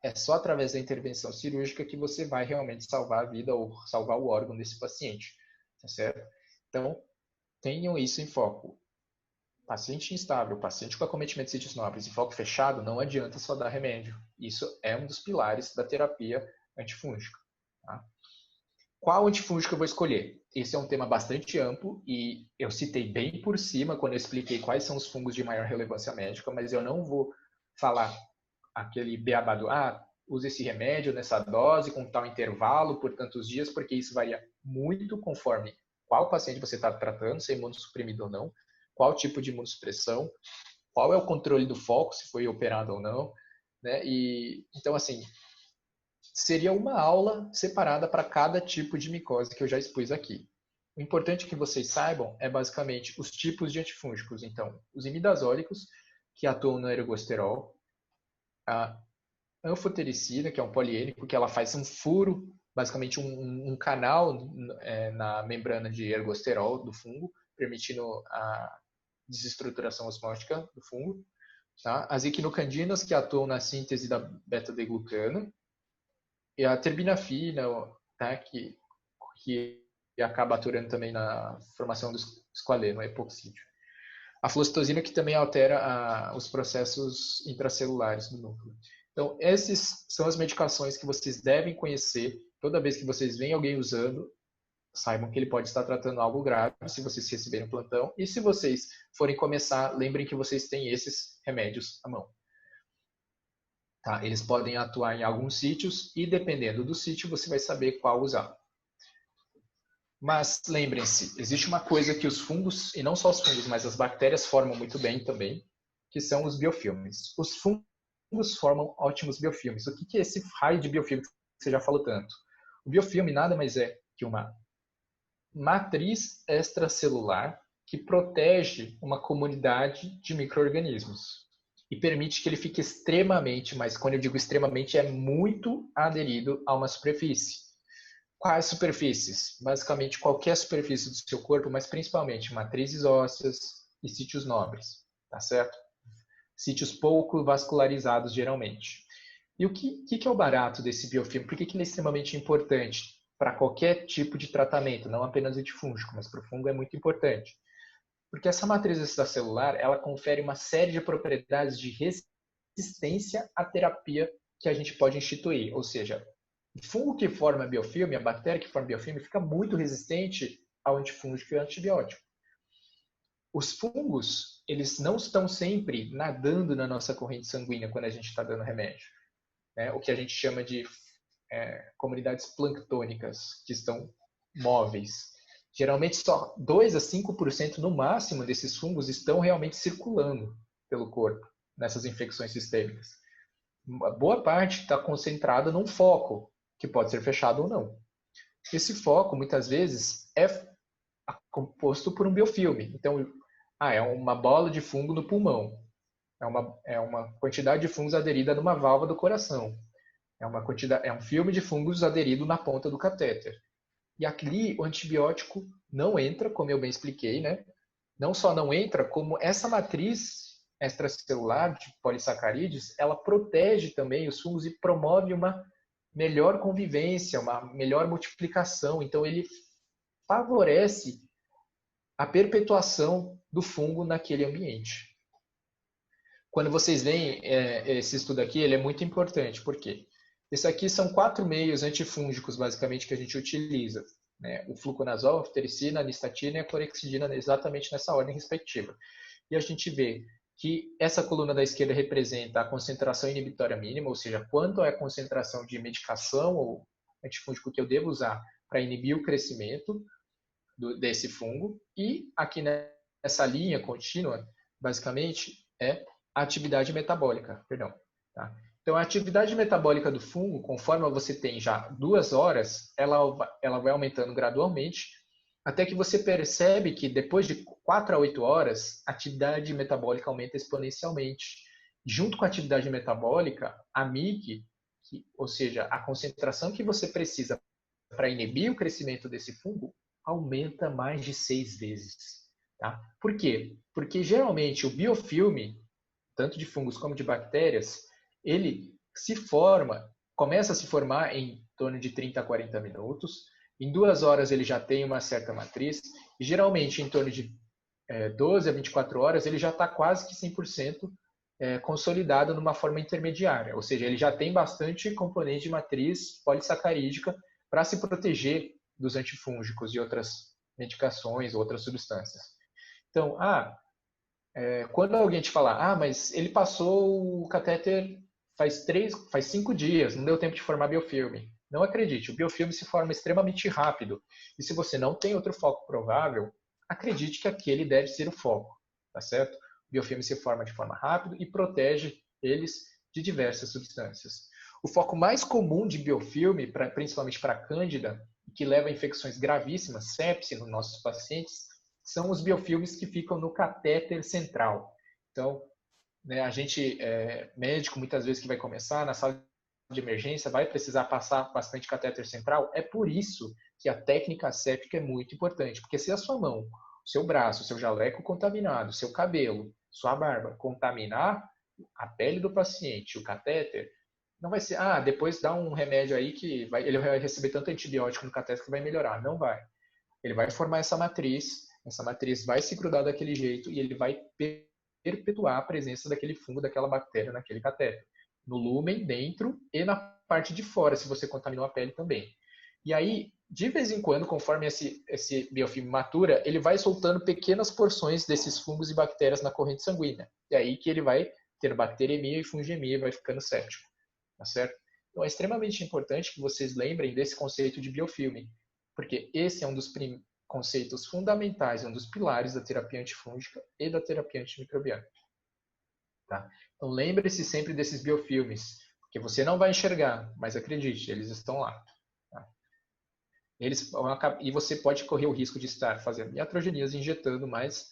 é só através da intervenção cirúrgica que você vai realmente salvar a vida ou salvar o órgão desse paciente, tá certo? Então, tenham isso em foco. Paciente instável, paciente com acometimento de sítios nobres e foco fechado, não adianta só dar remédio. Isso é um dos pilares da terapia antifúngica. Tá? Qual antifúngico eu vou escolher? Esse é um tema bastante amplo e eu citei bem por cima quando eu expliquei quais são os fungos de maior relevância médica, mas eu não vou falar aquele beabá do use esse remédio nessa dose, com tal intervalo, por tantos dias, porque isso varia muito conforme qual paciente você está tratando, se é imunossuprimido ou não, qual tipo de imunossupressão, qual é o controle do foco, se foi operado ou não, né? E então assim, seria uma aula separada para cada tipo de micose que eu já expus aqui. O importante que vocês saibam é basicamente os tipos de antifúngicos. Então, os imidazólicos, que atuam no ergosterol, a anfotericina, que é um poliênico, que ela faz um furo, basicamente um canal na membrana de ergosterol do fungo, permitindo a desestruturação osmótica do fungo. Tá? As equinocandinas, que atuam na síntese da beta-glucana, e a terbinafina, tá? que acaba aturando também na formação do esqualeno, epoxídeo. A fluoxetosina, que também altera os processos intracelulares do núcleo. Então, essas são as medicações que vocês devem conhecer. Toda vez que vocês veem alguém usando, saibam que ele pode estar tratando algo grave se vocês receberem um plantão. E se vocês forem começar, lembrem que vocês têm esses remédios à mão. Tá? Eles podem atuar em alguns sítios e, dependendo do sítio, você vai saber qual usar. Mas lembrem-se, existe uma coisa que os fungos, e não só os fungos, mas as bactérias formam muito bem também, que são os biofilmes. Os fungos formam ótimos biofilmes. O que é esse raio de biofilme que você já falou tanto? O biofilme nada mais é que uma matriz extracelular que protege uma comunidade de micro-organismos e permite que ele fique extremamente, mas quando eu digo extremamente, é muito aderido a uma superfície. Quais superfícies? Basicamente qualquer superfície do seu corpo, mas principalmente matrizes ósseas e sítios nobres, tá certo? Sítios pouco vascularizados geralmente. E o que é o barato desse biofilme? Por que ele é extremamente importante para qualquer tipo de tratamento, não apenas antifúngico, mas para o fungo é muito importante? Porque essa matriz extracelular, ela confere uma série de propriedades de resistência à terapia que a gente pode instituir, ou seja, o fungo que forma biofilme, a bactéria que forma biofilme, fica muito resistente ao antifúngico e ao antibiótico. Os fungos, eles não estão sempre nadando na nossa corrente sanguínea quando a gente está dando remédio. Né? O que a gente chama de comunidades planctônicas, que estão móveis. Geralmente só 2 a 5% no máximo desses fungos estão realmente circulando pelo corpo, nessas infecções sistêmicas. Uma boa parte está concentrada num foco, que pode ser fechado ou não. Esse foco, muitas vezes, é composto por um biofilme. Então, é uma bola de fungo no pulmão. É uma quantidade de fungos aderida numa válvula do coração. É um filme de fungos aderido na ponta do catéter. E aqui o antibiótico não entra, como eu bem expliquei, né? Não só não entra, como essa matriz extracelular de polissacarídeos, ela protege também os fungos e promove uma melhor convivência, uma melhor multiplicação. Então, ele favorece a perpetuação do fungo naquele ambiente. Quando vocês veem esse estudo aqui, ele é muito importante. Por quê? Esse aqui são 4 meios antifúngicos, basicamente, que a gente utiliza. Né? O fluconazol, a fluoxeticina, a nistatina e a clorexidina, exatamente nessa ordem respectiva. E a gente vê que essa coluna da esquerda representa a concentração inibitória mínima, ou seja, quanto é a concentração de medicação ou antifúngico que eu devo usar para inibir o crescimento desse fungo. E aqui nessa linha contínua, basicamente, é a atividade metabólica. Tá? Então, a atividade metabólica do fungo, conforme você tem já 2 horas, ela vai aumentando gradualmente, até que você percebe que depois de 4 a 8 horas, a atividade metabólica aumenta exponencialmente. Junto com a atividade metabólica, a MIC, ou seja, a concentração que você precisa para inibir o crescimento desse fungo, aumenta mais de 6 vezes. Tá? Por quê? Porque geralmente o biofilme, tanto de fungos como de bactérias, ele começa a se formar em torno de 30 a 40 minutos. Em 2 horas ele já tem uma certa matriz. E geralmente em torno de 12 a 24 horas ele já está quase que 100% consolidado numa forma intermediária. Ou seja, ele já tem bastante componente de matriz polissacarídica para se proteger dos antifúngicos e outras medicações, outras substâncias. Então, quando alguém te falar, mas ele passou o catéter faz 5 dias, não deu tempo de formar biofilme. Não acredite, o biofilme se forma extremamente rápido. E se você não tem outro foco provável, acredite que aquele deve ser o foco, tá certo? O biofilme se forma de forma rápida e protege eles de diversas substâncias. O foco mais comum de biofilme, principalmente para a cândida, que leva a infecções gravíssimas, sepse nos nossos pacientes, são os biofilmes que ficam no catéter central. Então, né, a gente, médico, muitas vezes que vai começar na sala de emergência, vai precisar passar bastante catéter central. É por isso que a técnica asséptica é muito importante, porque se a sua mão, o seu braço, o seu jaleco contaminado, o seu cabelo, sua barba contaminar a pele do paciente, o catéter, não vai ser, depois dá um remédio aí que ele vai receber tanto antibiótico no catéter que vai melhorar. Não vai. Ele vai formar essa matriz vai se grudar daquele jeito e ele vai perpetuar a presença daquele fungo, daquela bactéria naquele catéter. No lúmen, dentro e na parte de fora, se você contaminou a pele também. E aí, de vez em quando, conforme esse biofilme matura, ele vai soltando pequenas porções desses fungos e bactérias na corrente sanguínea. E aí que ele vai ter bacteremia e fungemia e vai ficando séptico. Tá certo? Então é extremamente importante que vocês lembrem desse conceito de biofilme, porque esse é um dos conceitos fundamentais, um dos pilares da terapia antifúngica e da terapia antimicrobiana. Tá? Então lembre-se sempre desses biofilmes, porque você não vai enxergar, mas acredite, eles estão lá. Tá? E você pode correr o risco de estar fazendo iatrogenias, injetando mais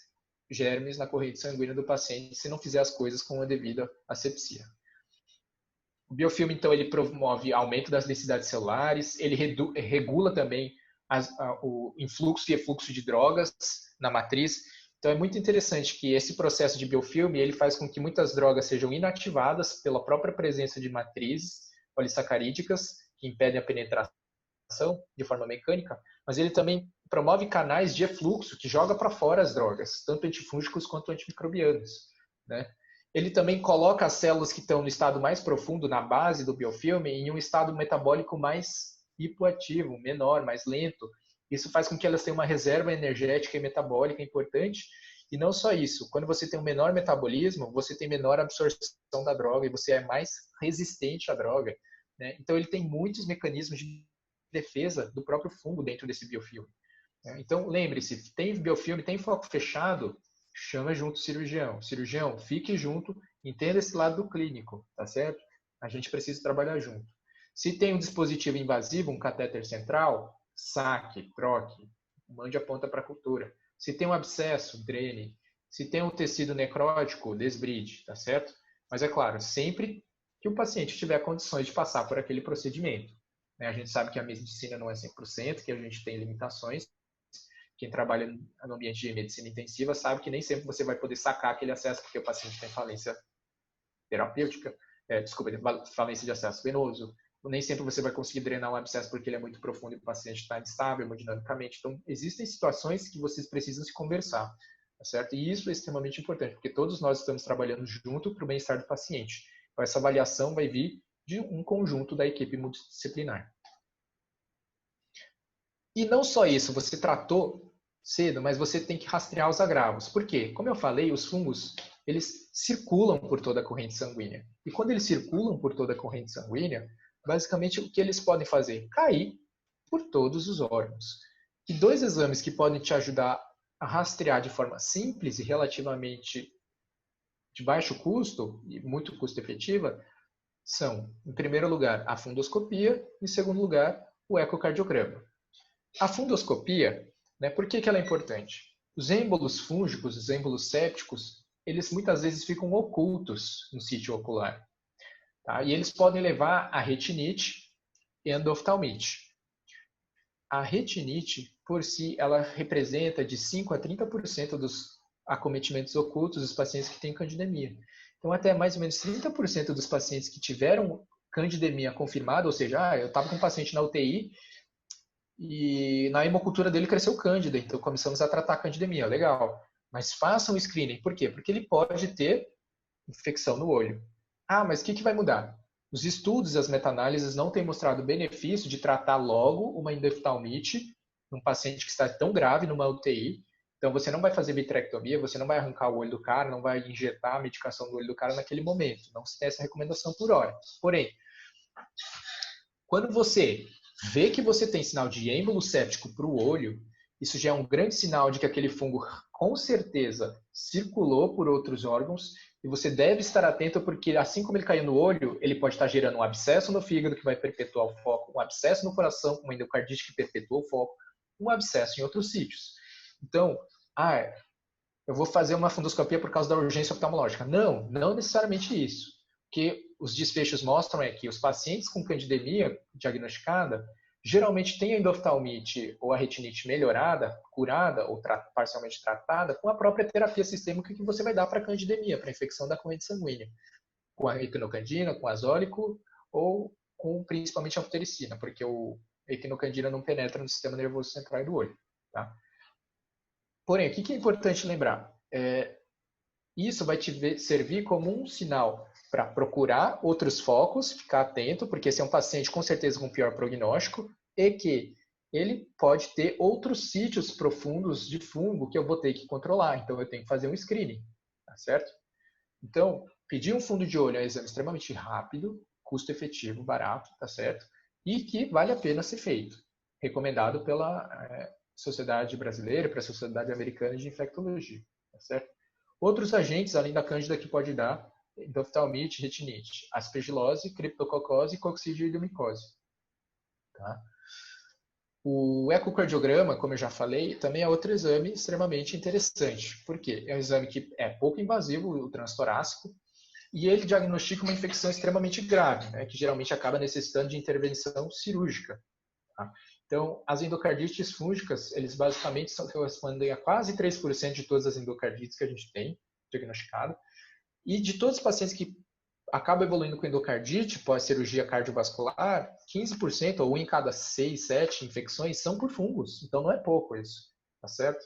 germes na corrente sanguínea do paciente se não fizer as coisas com a devida asepsia. O biofilme, então, ele promove aumento das densidades celulares, ele regula também o influxo e efluxo de drogas na matriz. Então, é muito interessante que esse processo de biofilme ele faz com que muitas drogas sejam inativadas pela própria presença de matrizes polissacarídicas, que impedem a penetração de forma mecânica, mas ele também promove canais de efluxo que joga para fora as drogas, tanto antifúngicos quanto antimicrobianos, né? Ele também coloca as células que estão no estado mais profundo, na base do biofilme, em um estado metabólico mais hipoativo, menor, mais lento. Isso faz com que elas tenham uma reserva energética e metabólica importante. E não só isso, quando você tem um menor metabolismo, você tem menor absorção da droga e você é mais resistente à droga, né? Então ele tem muitos mecanismos de defesa do próprio fungo dentro desse biofilme. Então lembre-se, tem biofilme, tem foco fechado, chama junto o cirurgião. Cirurgião, fique junto, entenda esse lado do clínico, tá certo? A gente precisa trabalhar junto. Se tem um dispositivo invasivo, um catéter central, saque, troque, mande a ponta para a cultura. Se tem um abscesso, drene. Se tem um tecido necrótico, desbride, tá certo? Mas é claro, sempre que o paciente tiver condições de passar por aquele procedimento. A gente sabe que a medicina não é 100%, que a gente tem limitações. Quem trabalha no ambiente de medicina intensiva sabe que nem sempre você vai poder sacar aquele acesso porque o paciente tem falência terapêutica, falência de acesso venoso. Nem sempre você vai conseguir drenar um abscesso porque ele é muito profundo e o paciente está instável hemodinamicamente. Então, existem situações que vocês precisam se conversar, tá certo? E isso é extremamente importante, porque todos nós estamos trabalhando junto para o bem-estar do paciente. Então, essa avaliação vai vir de um conjunto da equipe multidisciplinar. E não só isso, você tratou cedo, mas você tem que rastrear os agravos. Por quê? Como eu falei, os fungos, eles circulam por toda a corrente sanguínea. E quando eles circulam por toda a corrente sanguínea, basicamente o que eles podem fazer? Cair por todos os órgãos. E 2 exames que podem te ajudar a rastrear de forma simples e relativamente de baixo custo e muito custo efetiva são, em primeiro lugar, a fundoscopia, em segundo lugar, o ecocardiograma. A fundoscopia, né, por que ela é importante? Os êmbolos fúngicos, os êmbolos sépticos, eles muitas vezes ficam ocultos no sítio ocular. Tá? E eles podem levar a retinite e endoftalmite. A retinite, por si, ela representa de 5 a 30% dos acometimentos ocultos dos pacientes que têm candidemia. Então, até mais ou menos 30% dos pacientes que tiveram candidemia confirmada, ou seja, eu estava com um paciente na UTI e na hemocultura dele cresceu cândida, então começamos a tratar a candidemia, legal. Mas façam o screening, por quê? Porque ele pode ter infecção no olho. Mas o que vai mudar? Os estudos e as meta-análises não têm mostrado o benefício de tratar logo uma endoftalmite num paciente que está tão grave numa UTI, Então, você não vai fazer vitrectomia, você não vai arrancar o olho do cara, não vai injetar a medicação do olho do cara naquele momento. Não se tem essa recomendação por hora. Porém, quando você vê que você tem sinal de êmbolo séptico para o olho, isso já é um grande sinal de que aquele fungo, com certeza, circulou por outros órgãos e você deve estar atento porque, assim como ele caiu no olho, ele pode estar gerando um abscesso no fígado que vai perpetuar o foco, um abscesso no coração, uma endocardite que perpetua o foco, um abscesso em outros sítios. Então, eu vou fazer uma fundoscopia por causa da urgência oftalmológica. Não, não necessariamente isso. O que os desfechos mostram é que os pacientes com candidemia diagnosticada geralmente têm a endoftalmite ou a retinite melhorada, curada ou parcialmente tratada com a própria terapia sistêmica que você vai dar para a candidemia, para a infecção da corrente sanguínea, com a equinocandina, com azólico ou com principalmente a anfotericina, porque o equinocandina não penetra no sistema nervoso central do olho. Tá? Porém, o que é importante lembrar? Isso vai te servir como um sinal para procurar outros focos, ficar atento, porque esse é um paciente com certeza com pior prognóstico e que ele pode ter outros sítios profundos de fungo que eu vou ter que controlar. Então, eu tenho que fazer um screening, tá certo? Então, pedir um fundo de olho é um exame extremamente rápido, custo-efetivo, barato, tá certo? E que vale a pena ser feito. Recomendado pela Sociedade Brasileira, para a Sociedade Americana de Infectologia, tá certo? Outros agentes, além da cândida, que pode dar endoftalmite, retinite, aspergilose, criptococose e coccidioidomicose. Tá? O ecocardiograma, como eu já falei, também é outro exame extremamente interessante. Por quê? É um exame que é pouco invasivo, o transtorácico, e ele diagnostica uma infecção extremamente grave, né, que geralmente acaba necessitando de intervenção cirúrgica. Tá? Então, as endocardites fúngicas, eles basicamente correspondem a quase 3% de todas as endocardites que a gente tem diagnosticado. E de todos os pacientes que acabam evoluindo com endocardite pós-cirurgia cardiovascular, 15% ou 1 em cada 6, 7 infecções são por fungos. Então, não é pouco isso, tá certo?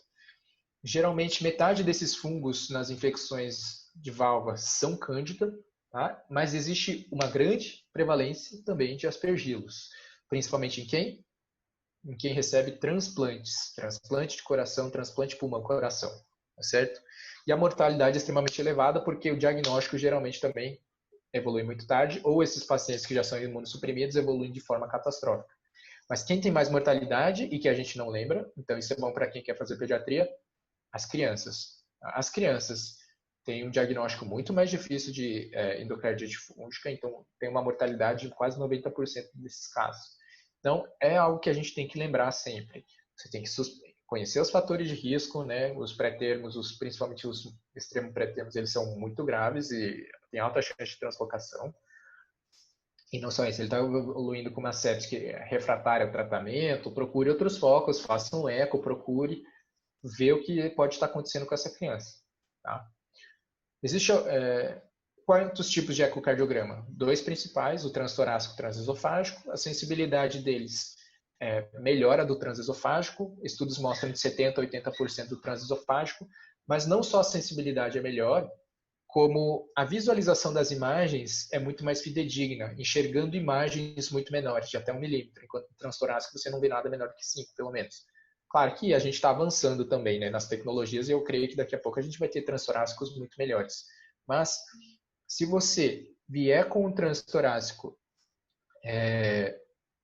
Geralmente, metade desses fungos nas infecções de válvula são cândida, tá? Mas existe uma grande prevalência também de aspergilos. Principalmente em quem? Em quem recebe transplantes. Transplante de coração, transplante de pulmão-coração, tá certo? E a mortalidade é extremamente elevada porque o diagnóstico geralmente também evolui muito tarde, ou esses pacientes que já são imunossuprimidos evoluem de forma catastrófica. Mas quem tem mais mortalidade e que a gente não lembra, então isso é bom para quem quer fazer pediatria, as crianças. As crianças têm um diagnóstico muito mais difícil de endocardite fúngica, então tem uma mortalidade de quase 90% desses casos. Então, é algo que a gente tem que lembrar sempre. Você tem que conhecer os fatores de risco, né? Os pré-termos, principalmente os extremo pré-termos, eles são muito graves e tem alta chance de translocação. E não só isso, ele está evoluindo com uma sepse refratária ao tratamento, procure outros focos, faça um eco, procure ver o que pode estar acontecendo com essa criança. Tá? Existem quantos tipos de ecocardiograma? 2 principais, o transtorácico e o transesofágico. A sensibilidade deles melhora do transesofágico. Estudos mostram de 70% a 80% do transesofágico. Mas não só a sensibilidade é melhor, como a visualização das imagens é muito mais fidedigna, enxergando imagens muito menores, de até 1 milímetro, enquanto no transtorácico você não vê nada menor que 5, pelo menos. Claro que a gente está avançando também, né, nas tecnologias e eu creio que daqui a pouco a gente vai ter transtorácicos muito melhores. Mas se você vier com um transtorácico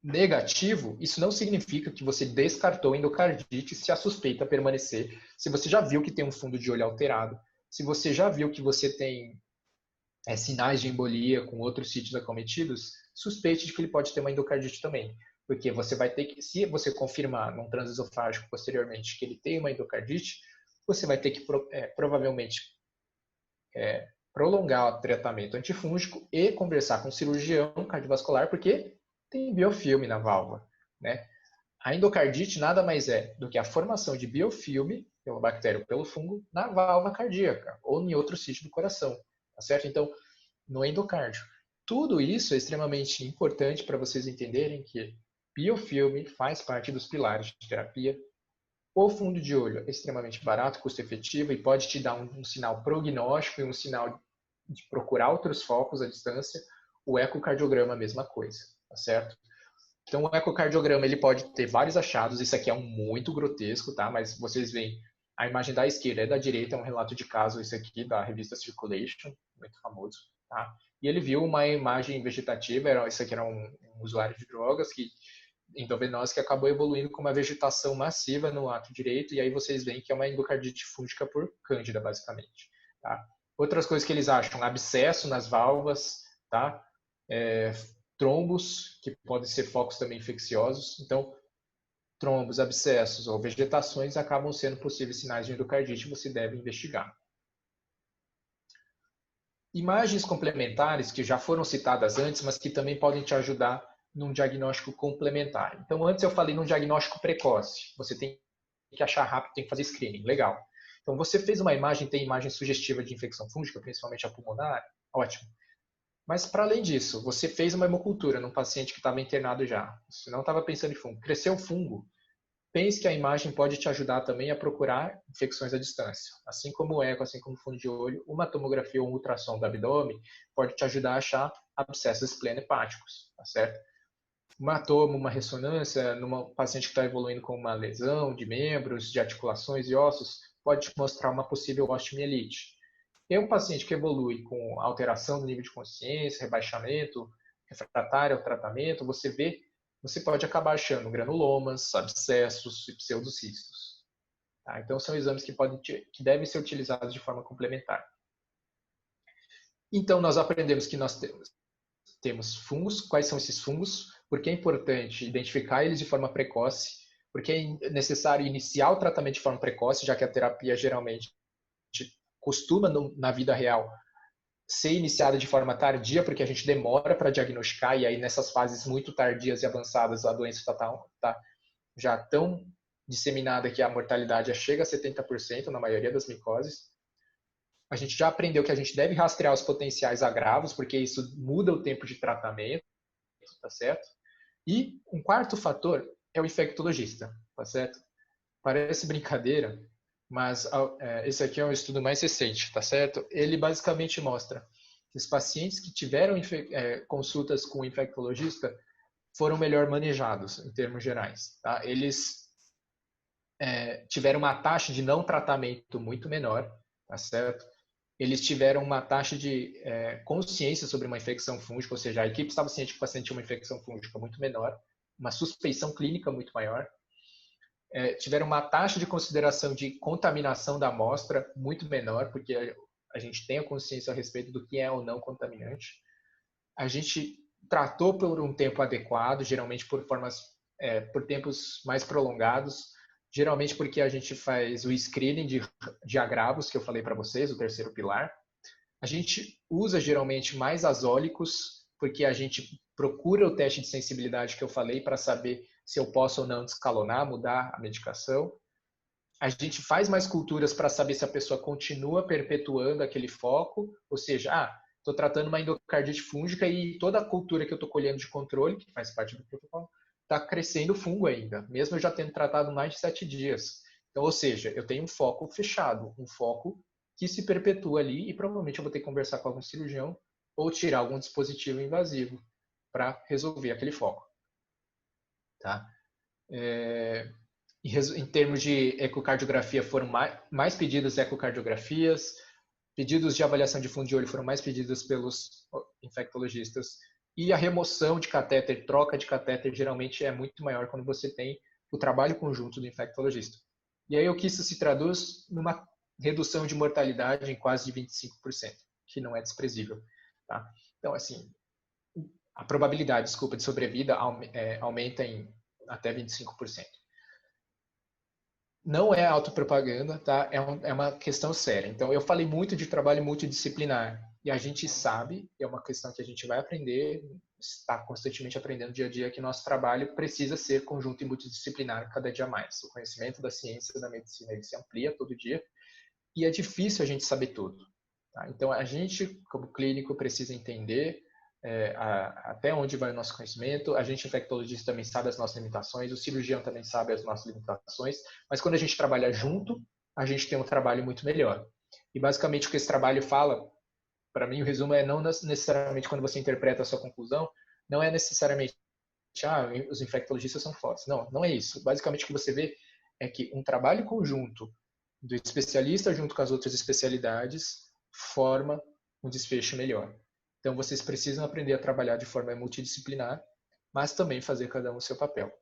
negativo, isso não significa que você descartou endocardite se a suspeita permanecer, se você já viu que tem um fundo de olho alterado, se você já viu que você tem sinais de embolia com outros sítios acometidos, suspeite de que ele pode ter uma endocardite também. Porque você vai ter que, se você confirmar num transesofágico posteriormente que ele tem uma endocardite, você vai ter que provavelmente prolongar o tratamento antifúngico e conversar com o cirurgião cardiovascular, porque tem biofilme na válvula, né? A endocardite nada mais é do que a formação de biofilme pela bactéria ou pelo fungo na válvula cardíaca ou em outro sítio do coração, tá certo? Então, no endocárdio. Tudo isso é extremamente importante para vocês entenderem que biofilme faz parte dos pilares de terapia. O fundo de olho é extremamente barato, custo-efetivo e pode te dar um sinal prognóstico e um sinal de procurar outros focos à distância. O ecocardiograma é a mesma coisa, tá certo? Então, o ecocardiograma ele pode ter vários achados. Isso aqui é muito grotesco, tá? Mas vocês veem A imagem da esquerda e da direita é um relato de caso, esse aqui, da revista Circulation, muito famoso. Tá? E ele viu uma imagem vegetativa, esse aqui era um usuário de drogas que endovenosa que acabou evoluindo com uma vegetação massiva no ato direito, e aí vocês veem que é uma endocardite fúngica por cândida, basicamente. Tá? Outras coisas que eles acham, abscesso nas válvulas, tá? Trombos, que podem ser focos também infecciosos. Então, trombos, abscessos ou vegetações acabam sendo possíveis sinais de endocardite, você deve investigar. Imagens complementares que já foram citadas antes, mas que também podem te ajudar num diagnóstico complementar. Então, antes eu falei num diagnóstico precoce. Você tem que achar rápido, tem que fazer screening. Legal. Então, você fez uma imagem, tem imagem sugestiva de infecção fúngica, principalmente a pulmonar, ótimo. Mas, para além disso, você fez uma hemocultura num paciente que estava internado já. Você não estava pensando em fungo. Cresceu fungo. Pense que a imagem pode te ajudar também a procurar infecções à distância. Assim como o eco, assim como o fundo de olho, uma tomografia ou um ultrassom do abdômen pode te ajudar a achar abscessos esplenohepáticos, tá certo? Uma toma, uma ressonância numa paciente que está evoluindo com uma lesão de membros, de articulações e ossos, pode te mostrar uma possível osteomielite. E um paciente que evolui com alteração do nível de consciência, rebaixamento, refratário ao tratamento, você pode acabar achando granulomas, abscessos e pseudocistos. Tá? Então, são exames que devem ser utilizados de forma complementar. Então, nós aprendemos que nós temos fungos. Quais são esses fungos? Porque é importante identificar eles de forma precoce, porque é necessário iniciar o tratamento de forma precoce, já que a terapia geralmente costuma, na vida real, ser iniciada de forma tardia, porque a gente demora para diagnosticar, e aí nessas fases muito tardias e avançadas a doença está já tão disseminada que a mortalidade chega a 70% na maioria das micoses. A gente já aprendeu que a gente deve rastrear os potenciais agravos, porque isso muda o tempo de tratamento, tá certo? E um quarto fator é o infectologista, tá certo? Parece brincadeira, mas esse aqui é um estudo mais recente, tá certo? Ele basicamente mostra que os pacientes que tiveram consultas com o infectologista foram melhor manejados, em termos gerais. Tá? Eles tiveram uma taxa de não tratamento muito menor, tá certo? Eles tiveram uma taxa de consciência sobre uma infecção fúngica, ou seja, a equipe estava ciente que o paciente tinha uma infecção fúngica muito menor, uma suspeição clínica muito maior, tiveram uma taxa de consideração de contaminação da amostra muito menor, porque a gente tem a consciência a respeito do que é ou não contaminante. A gente tratou por um tempo adequado, geralmente por tempos mais prolongados, geralmente porque a gente faz o screening de agravos, que eu falei para vocês, o terceiro pilar. A gente usa geralmente mais azólicos, porque a gente procura o teste de sensibilidade que eu falei para saber se eu posso ou não descalonar, mudar a medicação. A gente faz mais culturas para saber se a pessoa continua perpetuando aquele foco, ou seja, estou tratando uma endocardite fúngica e toda a cultura que eu estou colhendo de controle, que faz parte do protocolo, está crescendo fungo ainda, mesmo eu já tendo tratado mais de 7 dias. Então, ou seja, eu tenho um foco fechado, um foco que se perpetua ali e provavelmente eu vou ter que conversar com algum cirurgião ou tirar algum dispositivo invasivo para resolver aquele foco. Tá? Em termos de ecocardiografia, foram mais pedidas ecocardiografias, pedidos de avaliação de fundo de olho foram mais pedidos pelos infectologistas, e a remoção de catéter, troca de catéter, geralmente é muito maior quando você tem o trabalho conjunto do infectologista. E aí o que isso se traduz numa redução de mortalidade em quase de 25%, que não é desprezível. Tá? Então, assim, a probabilidade, de sobrevida aumenta em até 25%. Não é autopropaganda, tá? É uma questão séria. Então, eu falei muito de trabalho multidisciplinar. E a gente sabe, é uma questão que a gente vai aprender, está constantemente aprendendo dia a dia, que nosso trabalho precisa ser conjunto e multidisciplinar cada dia mais. O conhecimento da ciência, da medicina, ele se amplia todo dia. E é difícil a gente saber tudo. Tá? Então, a gente, como clínico, precisa entender até onde vai o nosso conhecimento. A gente, infectologista, também sabe as nossas limitações, o cirurgião também sabe as nossas limitações, mas quando a gente trabalha junto, a gente tem um trabalho muito melhor. E basicamente o que esse trabalho fala, para mim o resumo é não necessariamente quando você interpreta a sua conclusão, não é necessariamente os infectologistas são fortes. Não, não é isso. Basicamente o que você vê é que um trabalho conjunto do especialista junto com as outras especialidades forma um desfecho melhor. Então, vocês precisam aprender a trabalhar de forma multidisciplinar, mas também fazer cada um o seu papel.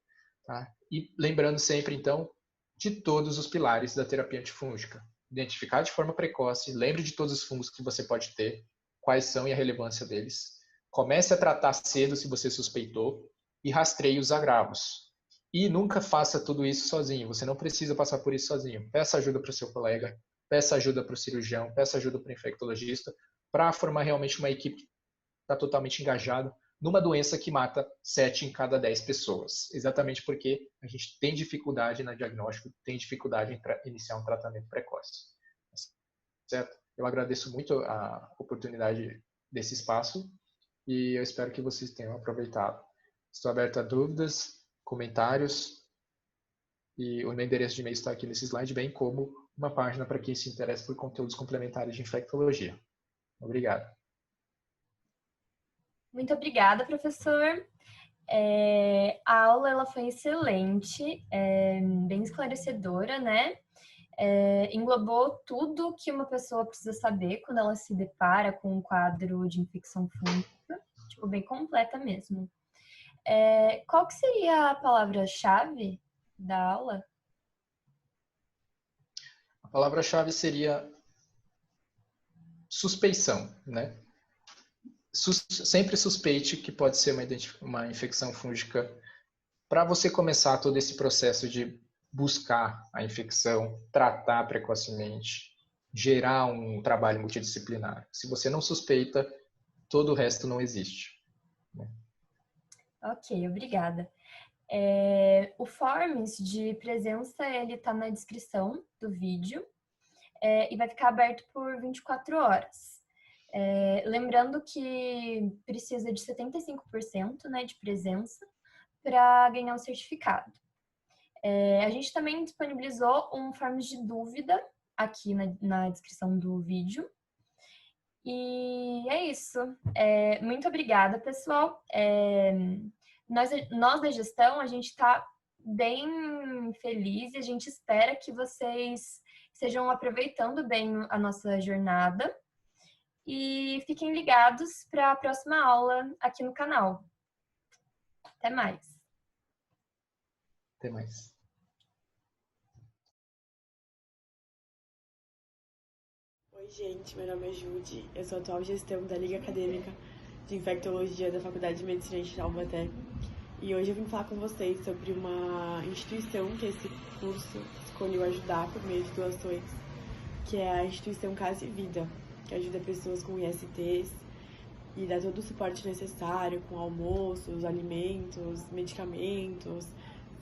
Tá? E lembrando sempre, então, de todos os pilares da terapia antifúngica. Identificar de forma precoce, lembre de todos os fungos que você pode ter, quais são e a relevância deles. Comece a tratar cedo se você suspeitou e rastreie os agravos. E nunca faça tudo isso sozinho, você não precisa passar por isso sozinho. Peça ajuda para o seu colega, peça ajuda para o cirurgião, peça ajuda para o infectologista, para formar realmente uma equipe que está totalmente engajada numa doença que mata 7 em cada 10 pessoas. Exatamente porque a gente tem dificuldade no diagnóstico, tem dificuldade em iniciar um tratamento precoce. Certo? Eu agradeço muito a oportunidade desse espaço e eu espero que vocês tenham aproveitado. Estou aberto a dúvidas, comentários e o meu endereço de e-mail está aqui nesse slide, bem como uma página para quem se interessa por conteúdos complementares de infectologia. Obrigado. Muito obrigada, professor. A aula ela foi excelente, bem esclarecedora, né? Englobou tudo que uma pessoa precisa saber quando ela se depara com um quadro de infecção fúngica, tipo, bem completa mesmo. Qual que seria a palavra-chave da aula? A palavra-chave seria suspeição, né? Sempre suspeite que pode ser uma infecção fúngica para você começar todo esse processo de buscar a infecção, tratar precocemente, gerar um trabalho multidisciplinar. Se você não suspeita, todo o resto não existe. Ok, obrigada. O Forms de presença, ele está na descrição do vídeo e vai ficar aberto por 24 horas. Lembrando que precisa de 75%, né, de presença para ganhar um certificado. A gente também disponibilizou um Forms de dúvida aqui na descrição do vídeo. E é isso. Muito obrigada, pessoal. Nós da gestão, a gente está bem feliz e a gente espera que vocês estejam aproveitando bem a nossa jornada e fiquem ligados para a próxima aula aqui no canal. Até mais. Até mais. Oi, gente, meu nome é Jude, eu sou atual gestão da Liga Acadêmica de Infectologia da Faculdade de Medicina de Taubaté. E hoje eu vim falar com vocês sobre uma instituição que esse curso escolheu ajudar por meio de doações, que é a instituição Casa e Vida, que ajuda pessoas com ISTs e dá todo o suporte necessário com almoços, alimentos, medicamentos,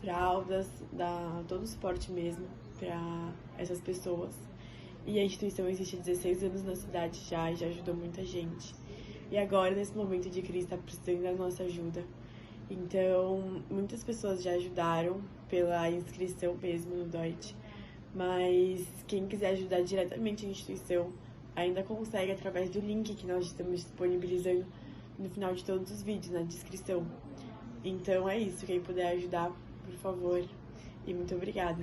fraldas, dá todo o suporte mesmo para essas pessoas. E a instituição existe há 16 anos na cidade já, e já ajudou muita gente. E agora, nesse momento de crise, está precisando da nossa ajuda. Então, muitas pessoas já ajudaram pela inscrição mesmo no DOIT, mas quem quiser ajudar diretamente a instituição ainda consegue através do link que nós estamos disponibilizando no final de todos os vídeos, na descrição. Então é isso, quem puder ajudar, por favor, e muito obrigada.